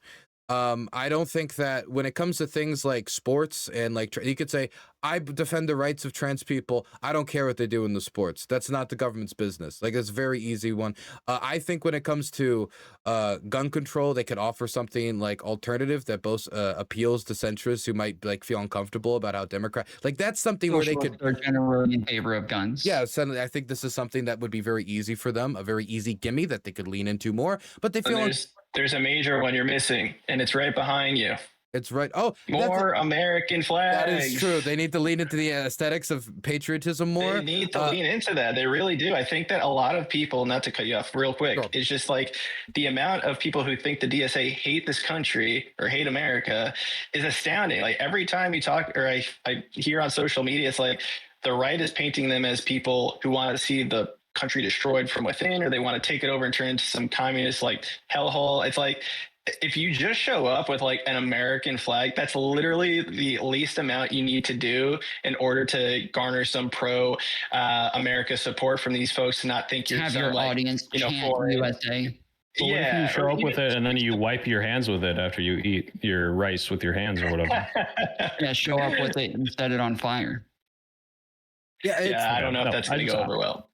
I don't think that when it comes to things like sports and like you could say, I defend the rights of trans people. I don't care what they do in the sports. That's not the government's business. Like, it's a very easy one. I think when it comes to gun control, they could offer something like alternative that both appeals to centrists who might like feel uncomfortable about how Democrat, like that's something where they could. They're generally in favor of guns. Yeah, so I think this is something that would be very easy for them, a very easy gimme that they could lean into more. But they feel. There's a major one you're missing, and it's right behind you. It's right. Oh, more American flags. That is true. They need to lean into the aesthetics of patriotism more. They need to lean into that. They really do. I think that a lot of people, not to cut you off real quick, sure. It's just like the amount of people who think the DSA hate this country or hate America is astounding. Like every time you talk, or I hear on social media, it's like the right is painting them as people who want to see the country destroyed from within, or they want to take it over and turn into some communist like hellhole. It's like, if you just show up with like an American flag, that's literally the least amount you need to do in order to garner some pro America support from these folks to not think you're have some, your like, audience chant for USA. But what if you show up with it and then you wipe your hands with it after you eat your rice with your hands or whatever? Yeah, show up with it and set it on fire. Yeah, I don't know if that's going to go over well.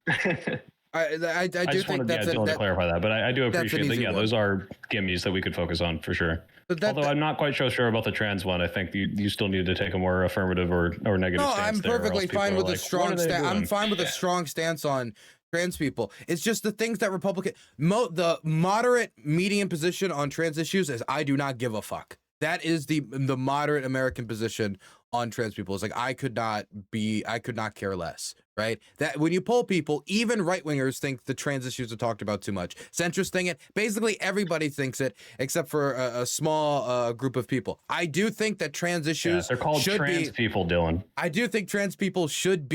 I do just think wanted to clarify that, but I do appreciate that. Yeah, those are gimmies that we could focus on for sure. Although I'm not quite so sure about the trans one. I think you still need to take a more affirmative or negative stance. No, I'm perfectly fine with a strong stance. I'm fine with a strong stance on trans people. It's just the things that the moderate median position on trans issues is I do not give a fuck. That is the moderate American position on trans people. It's like I could not care less, right? That when you poll people, even right-wingers think the trans issues are talked about too much. Centrists think it. Basically, everybody thinks it, except for a small group of people. I do think that trans issues they're called trans people, Dylan. I do think trans people should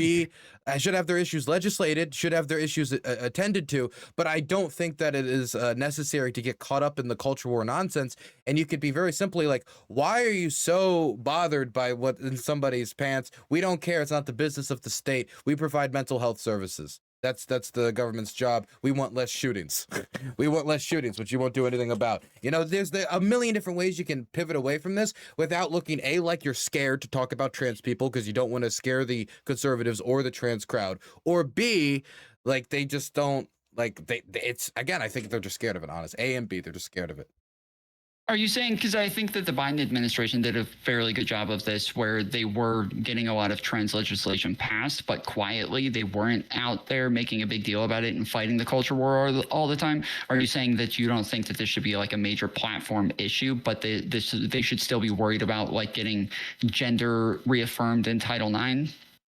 have their issues legislated, should have their issues attended to, but I don't think that it is necessary to get caught up in the culture war nonsense. And you could be very simply like, why are you so bothered by what in somebody's pants? We don't care. It's not the business of the state. We provide mental health services. That's the government's job. We want less shootings. We want less shootings, which you won't do anything about. You know, there's a million different ways you can pivot away from this without looking like you're scared to talk about trans people because you don't want to scare the conservatives or the trans crowd, or B, like they just don't it's again, I think they're just scared of it. Honest, A and B, they're just scared of it. Are you saying, because I think that the Biden administration did a fairly good job of this, where they were getting a lot of trans legislation passed, but quietly they weren't out there making a big deal about it and fighting the culture war all the time? Are you saying that you don't think that this should be like a major platform issue, but they should still be worried about like getting gender reaffirmed in Title IX?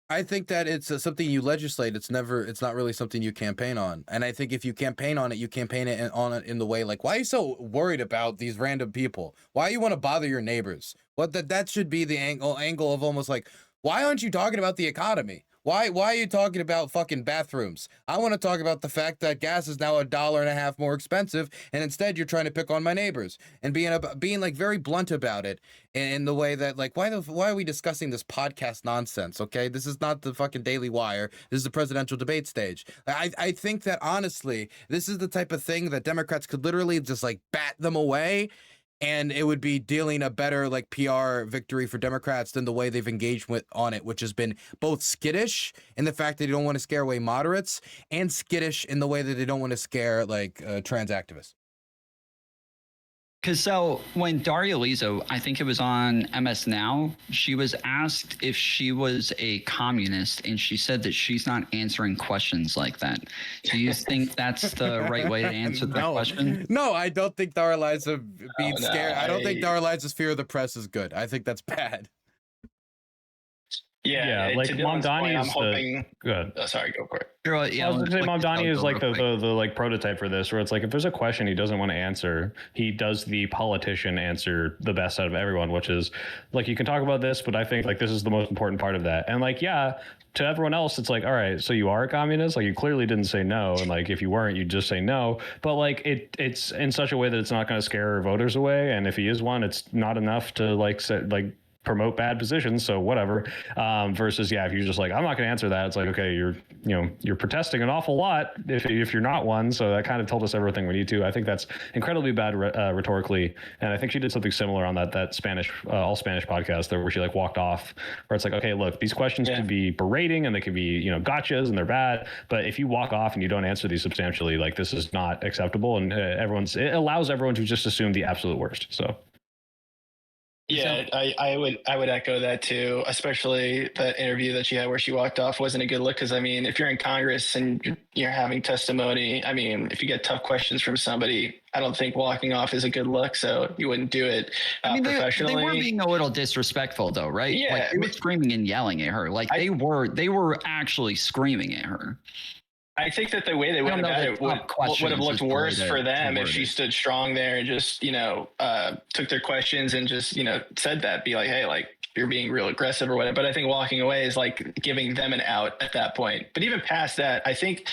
I think that it's something you legislate. It's not really something you campaign on. And I think if you campaign on it, you campaign it in the way like, why are you so worried about these random people? Why you want to bother your neighbors? That should be the angle of almost like, why aren't you talking about the economy? Why are you talking about fucking bathrooms? I want to talk about the fact that gas is now $1.50 more expensive, and instead you're trying to pick on my neighbors and being like very blunt about it in the way that like why are we discussing this podcast nonsense? Okay, this is not the fucking Daily Wire. This is the presidential debate stage. I think that honestly, this is the type of thing that Democrats could literally just like bat them away. And it would be dealing a better like PR victory for Democrats than the way they've engaged on it, which has been both skittish in the fact that they don't want to scare away moderates and skittish in the way that they don't want to scare like trans activists. Because so when Daria Lizo, I think it was on MS Now, she was asked if she was a communist, and she said that she's not answering questions like that. Do you think that's the right way to answer the question? No, I don't think Daria Lizo being scared. I don't think Daria Lizo's fear of the press is good. I think that's bad. Yeah, like Mamdani is hoping... Good. Oh, sorry, go for it. Yeah, I was going to say Mamdani is like the like prototype for this, where it's like if there's a question he doesn't want to answer, he does the politician answer the best out of everyone, which is like you can talk about this, but I think like this is the most important part of that. And like to everyone else, it's like, all right, so you are a communist? Like you clearly didn't say no, and like if you weren't, you'd just say no. But like it's in such a way that it's not going to scare voters away, and if he is one, it's not enough to promote bad positions, so whatever. Versus, if you're just like, I'm not going to answer that. It's like, okay, you're protesting an awful lot if you're not one. So that kind of told us everything we need to. I think that's incredibly bad rhetorically, and I think she did something similar on that Spanish all Spanish podcast there, where she like walked off. Where it's like, okay, look, these questions could be berating and they could be gotchas and they're bad, but if you walk off and you don't answer these substantially, like this is not acceptable, and it allows everyone to just assume the absolute worst. So. Yeah, I would echo that too, especially that interview that she had where she walked off wasn't a good look. Because I mean, if you're in Congress and you're having testimony, I mean, if you get tough questions from somebody, I don't think walking off is a good look. So you wouldn't do it professionally. They were being a little disrespectful though, right? Yeah, like they were screaming and yelling at her. Like they were actually scrking at her. I think that the way they went about it would have looked worse for them if she stood strong there and just, took their questions and just, said that, be like, hey, like you're being real aggressive or whatever. But I think walking away is like giving them an out at that point. But even past that, I think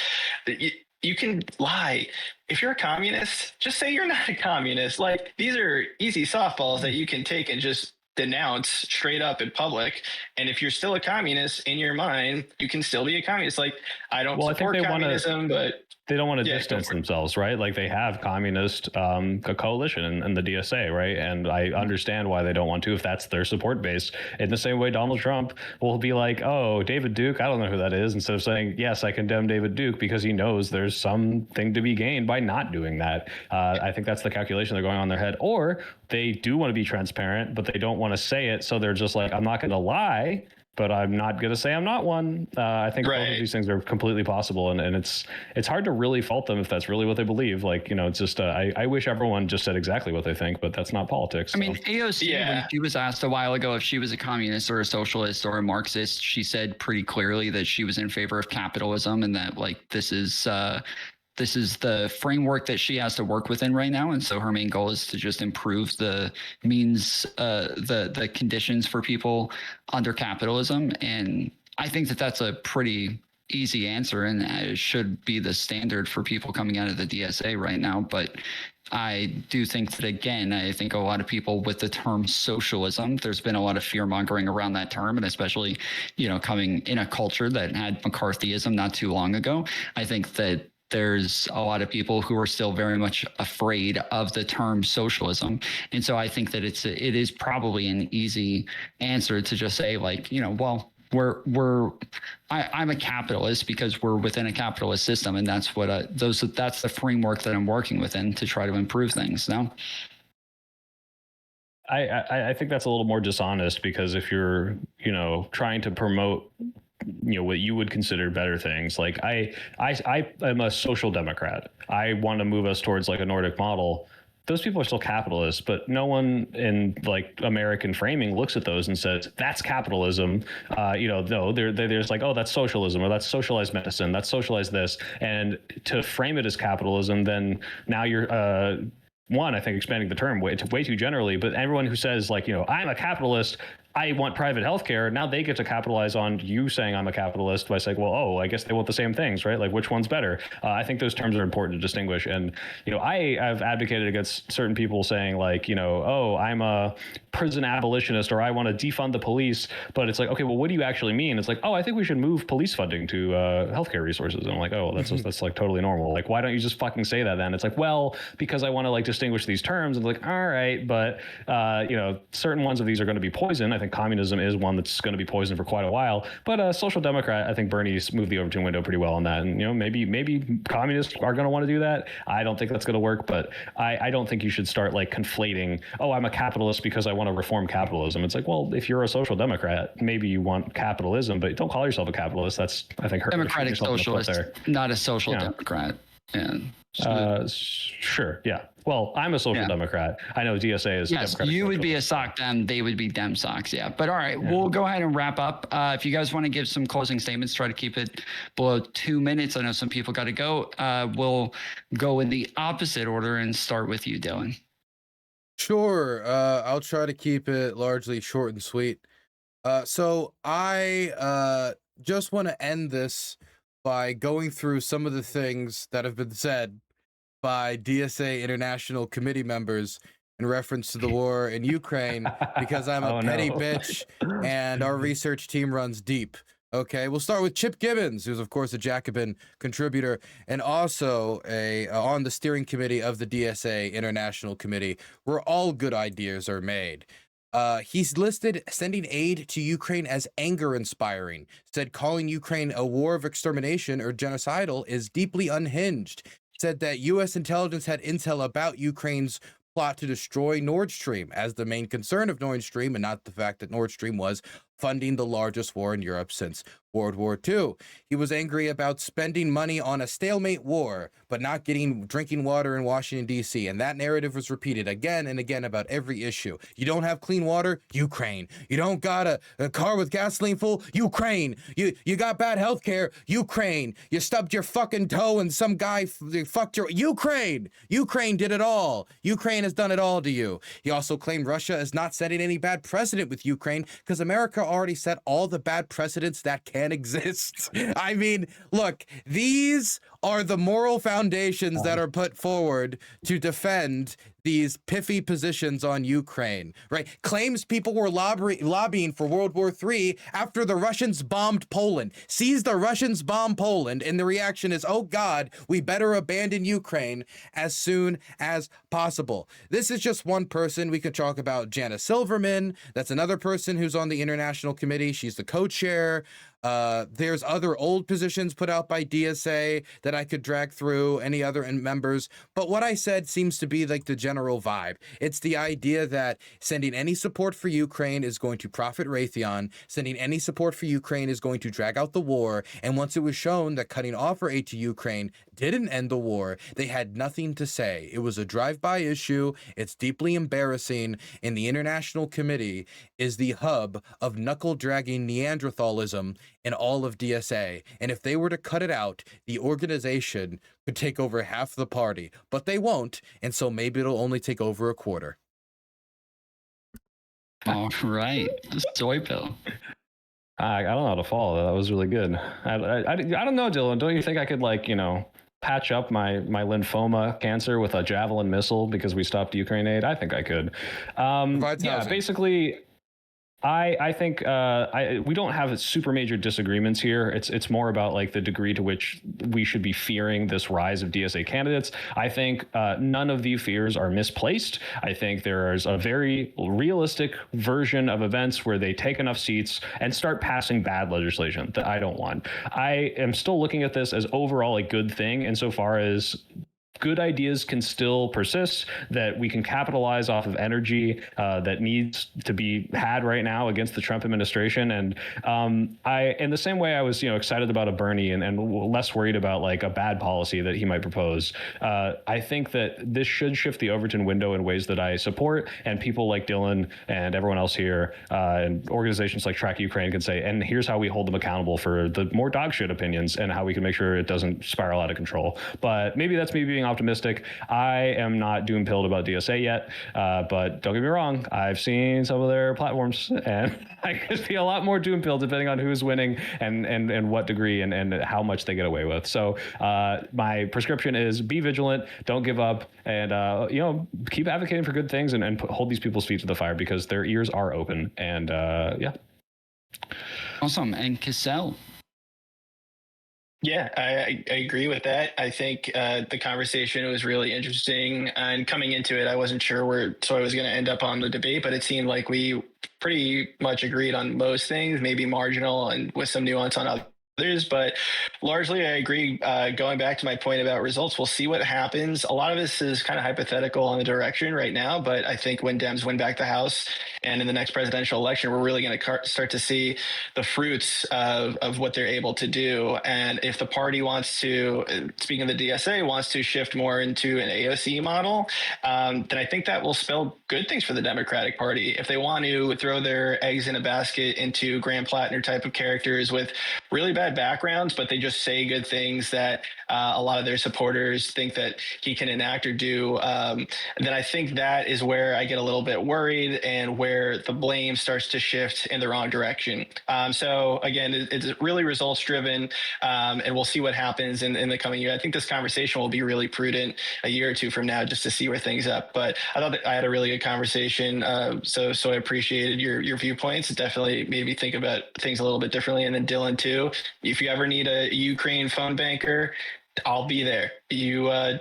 that you can lie. If you're a communist, just say you're not a communist. Like these are easy softballs that you can take and just denounce straight up in public. And if you're still a communist in your mind, you can still be a communist. Like I don't support communism, but they don't want to Yeah, distance go for it. themselves, right? Like they have communist a coalition and the DSA, right? And I understand why they don't want to if that's their support base. In the same way, Donald Trump will be like, "Oh, David Duke, I don't know who that is," instead of saying, "Yes, I condemn David Duke," because he knows there's something to be gained by not doing that. I think that's the calculation they're going on in their head. Or they do want to be transparent, but they don't want to say it, so they're just like, "I'm not going to lie, but I'm not going to say I'm not one." I think both of these things are completely possible, and it's hard to really fault them if that's really what they believe. Like, it's just I wish everyone just said exactly what they think, but that's not politics. I mean, AOC, when she was asked a while ago if she was a communist or a socialist or a Marxist, she said pretty clearly that she was in favor of capitalism and that like this is the framework that she has to work within right now. And so her main goal is to just improve the means, the conditions for people under capitalism. And I think that that's a pretty easy answer, and it should be the standard for people coming out of the DSA right now. But I do think that, again, I think a lot of people with the term socialism, there's been a lot of fear mongering around that term, and especially, coming in a culture that had McCarthyism not too long ago. I think that there's a lot of people who are still very much afraid of the term socialism. And so I think that it is probably an easy answer to just say, like, well, I'm a capitalist because we're within a capitalist system, and that's what that's the framework that I'm working within to try to improve things. No, I think that's a little more dishonest, because if you're trying to promote what you would consider better things, like I am a social democrat. I want to move us towards like a Nordic model. Those people are still capitalists, but no one in like American framing looks at those and says that's capitalism. No, there's like, oh, that's socialism, or that's socialized medicine, that's socialized this. And to frame it as capitalism, then now you're one, I think expanding the term way too generally. But everyone who says like, I'm a capitalist, I want private healthcare, now they get to capitalize on you saying I'm a capitalist by saying, well, oh, I guess they want the same things, right? Like, which one's better? I think those terms are important to distinguish. And, I have advocated against certain people saying like, oh, I'm a prison abolitionist, or I want to defund the police. But it's like, okay, well, what do you actually mean? It's like, oh, I think we should move police funding to healthcare resources. And I'm like, oh, that's like totally normal. Like, why don't you just fucking say that then? It's like, well, because I want to like distinguish these terms. And like, all right, but certain ones of these are going to be poison. I think communism is one that's going to be poisoned for quite a while. But social democrat, I think Bernie's moved the Overton window pretty well on that. And maybe communists are going to want to do that. I don't think that's going to work, but I don't think you should start like conflating, oh, I'm a capitalist because I want to reform capitalism. It's like, well, if you're a social democrat, maybe you want capitalism, but don't call yourself a capitalist. That's, I think, democratic socialist, not a social democrat. Sure. Yeah. Well, I'm a social democrat. I know DSA is. Yes, you would be a sock dem. They would be dem socks. Yeah. But all right, we'll go ahead and wrap up. If you guys want to give some closing statements, try to keep it below 2 minutes. I know some people got to go. We'll go in the opposite order and start with you, Dylan. Sure. I'll try to keep it largely short and sweet. So I just want to end this by going through some of the things that have been said by DSA International Committee members in reference to the war in Ukraine, because I'm a petty bitch and our research team runs deep. Okay, we'll start with Chip Gibbons, who's of course a Jacobin contributor and also on the steering committee of the DSA International Committee, where all good ideas are made. He's listed sending aid to Ukraine as anger-inspiring, said calling Ukraine a war of extermination or genocidal is deeply unhinged, said that U.S. intelligence had intel about Ukraine's plot to destroy Nord Stream as the main concern of Nord Stream, and not the fact that Nord Stream was funding the largest war in Europe since World War II. He was angry about spending money on a stalemate war, but not getting drinking water in Washington, D.C. And that narrative was repeated again and again about every issue. You don't have clean water? Ukraine. You don't got a car with gasoline full? Ukraine. You got bad health care? Ukraine. You stubbed your fucking toe and some guy fucked your... Ukraine. Ukraine did it all. Ukraine has done it all to you. He also claimed Russia is not setting any bad precedent with Ukraine because America already set all the bad precedents that can exist. I mean, look, these are the moral foundations that are put forward to defend these piffy positions on Ukraine, right? Claims people were lobbying for World War III after the Russians bombed Poland. Sees the Russians bomb Poland, and the reaction is, oh God, we better abandon Ukraine as soon as possible. This is just one person. We could talk about Janice Silverman. That's another person who's on the International Committee. She's the co-chair. There's other old positions put out by DSA that I could drag through, any other members. But what I said seems to be like the general vibe. It's the idea that sending any support for Ukraine is going to profit Raytheon. Sending any support for Ukraine is going to drag out the war. And once it was shown that cutting off our aid to Ukraine didn't end the war, they had nothing to say. It was a drive-by issue. It's deeply embarrassing. And the International Committee is the hub of knuckle-dragging Neanderthalism in all of DSA. And if they were to cut it out, the organization could take over half the party, but they won't. And so maybe it'll only take over a quarter. All right. SoyPill. I don't know how to follow that. That was really good. I don't know, Dylan. Don't you think I could, like, patch up my lymphoma cancer with a javelin missile because we stopped Ukraine aid? I think I could. Yeah, basically, I think we don't have super major disagreements here. It's more about like the degree to which we should be fearing this rise of DSA candidates. I think none of these fears are misplaced. I think there's a very realistic version of events where they take enough seats and start passing bad legislation that I don't want. I am still looking at this as overall a good thing insofar as good ideas can still persist, that we can capitalize off of energy that needs to be had right now against the Trump administration. And in the same way I was, excited about a Bernie and less worried about like a bad policy that he might propose. I think that this should shift the Overton window in ways that I support, and people like Dylan and everyone else here and organizations like Track Ukraine can say, and here's how we hold them accountable for the more dogshit opinions and how we can make sure it doesn't spiral out of control. But maybe that's me being optimistic. I am not doom-pilled about DSA yet, but don't get me wrong, I've seen some of their platforms, and I could be a lot more doom-pilled depending on who's winning and what degree and how much they get away with. So my prescription is be vigilant, don't give up, and keep advocating for good things and hold these people's feet to the fire because their ears are open. And yeah. Awesome. And Cassell. Yeah, I agree with that. I think the conversation was really interesting, and coming into it, I wasn't sure where Soy was going to end up on the debate, but it seemed like we pretty much agreed on most things, maybe marginal and with some nuance on others. But largely, I agree. Going back to my point about results, we'll see what happens. A lot of this is kind of hypothetical on the direction right now, but I think when Dems win back the House and in the next presidential election, we're really going to start to see the fruits of what they're able to do. And if the party wants to, speaking of the DSA, wants to shift more into an AOC model, then I think that will spell good things for the Democratic Party. If they want to throw their eggs in a basket into Graham Plattner type of characters with really bad backgrounds, but they just say good things that a lot of their supporters think that he can enact or do, then I think that is where I get a little bit worried and where the blame starts to shift in the wrong direction. So again, it's really results driven, and we'll see what happens in the coming year. I think this conversation will be really prudent a year or two from now just to see where things up. But I thought that I had a really good conversation. So I appreciated your viewpoints. It definitely made me think about things a little bit differently. And then Dylan too, if you ever need a Ukraine phone banker, I'll be there.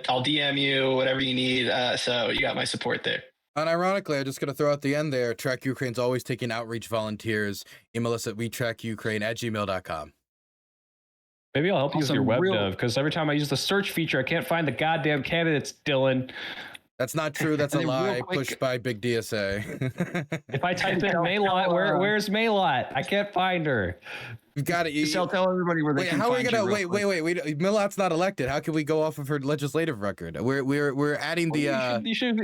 I'll DM you, whatever you need. So you got my support there. Unironically, I'm just going to throw out the end there. Track Ukraine's always taking outreach volunteers. Email us at wetrackukraine@gmail.com. Maybe I'll help you with your web dev, because every time I use the search feature, I can't find the goddamn candidates, Dylan. That's not true. That's a lie pushed by Big DSA. If I type in Maylot, where's Maylot? I can't find her. You got it. Tell everybody where they can how are we find gonna you. Wait. Milot's not elected. How can we go off of her legislative record? We're adding the. You should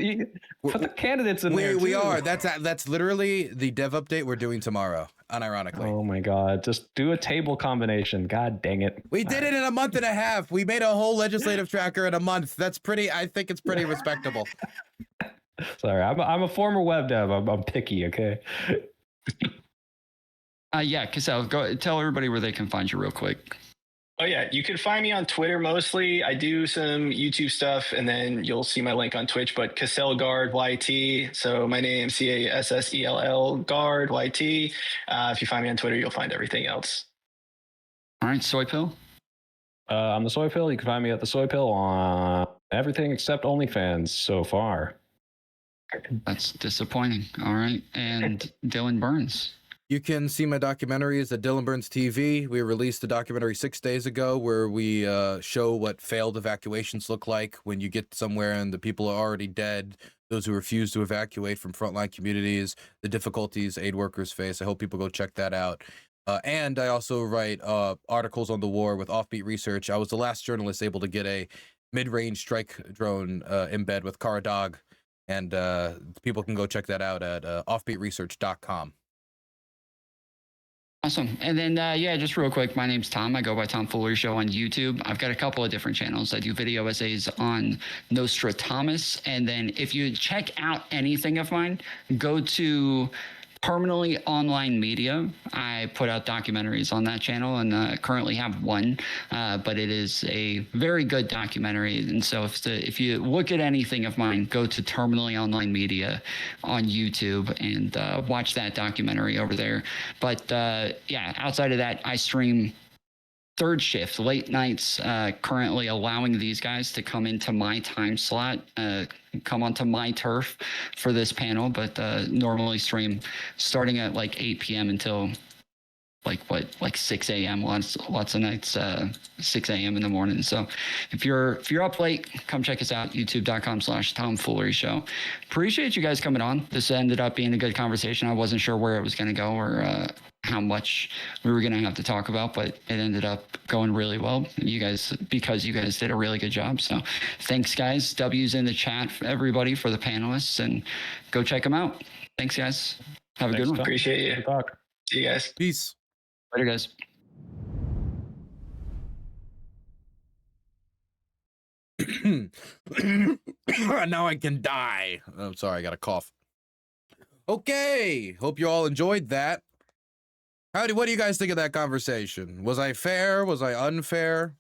put the candidates in there. We are. That's literally the dev update we're doing tomorrow. Unironically. Oh my God! Just do a table combination. God dang it! We did it in a month and a half. We made a whole legislative tracker in a month. That's pretty. I think it's pretty respectable. Sorry, I'm a former web dev. I'm picky. Okay. Yeah, Cassell, go tell everybody where they can find you real quick. Oh yeah, you can find me on Twitter mostly. I do some YouTube stuff, and then you'll see my link on Twitch. But Cassellguard YT. So my name Cassell Guard YT. If you find me on Twitter, you'll find everything else. All right, SoyPill. I'm the SoyPill. You can find me at the SoyPill on everything except OnlyFans so far. That's disappointing. All right, and Dylan Burns. You can see my documentaries at Dylan Burns TV. We released a documentary 6 days ago where we show what failed evacuations look like when you get somewhere and the people are already dead, those who refuse to evacuate from frontline communities, the difficulties aid workers face. I hope people go check that out. And I also write articles on the war with Offbeat Research. I was the last journalist able to get a mid-range strike drone embed with Cara Dog, and people can go check that out at offbeatresearch.com. Awesome. And then, yeah, just real quick, my name's Tom. I go by Tom Foolery Show on YouTube. I've got a couple of different channels. I do video essays on Nostradamus. And then if you check out anything of mine, go to Permanently Online Media. I put out documentaries on that channel and currently have one, but it is a very good documentary. And so if you look at anything of mine, go to Terminally Online Media on YouTube and watch that documentary over there. But yeah, outside of that, I stream third shift, late nights, currently allowing these guys to come into my time slot, come onto my turf for this panel, but normally stream starting at like 8 p.m. until like 6 a.m. Lots of nights, 6 a.m. in the morning. So if you're up late, come check us out, youtube.com/TomFoolery Show. Appreciate you guys coming on. This ended up being a good conversation. I wasn't sure where it was going to go or how much we were going to have to talk about, but it ended up going really well. Because you guys did a really good job. So thanks, guys. W's in the chat for everybody, for the panelists, and go check them out. Thanks, guys. Have a good one. Appreciate you. Good talk. See you guys. Peace. Later, guys. Now I can die. I'm sorry, I got a cough. Okay, hope you all enjoyed that. What do you guys think of that conversation? Was I fair? Was I unfair?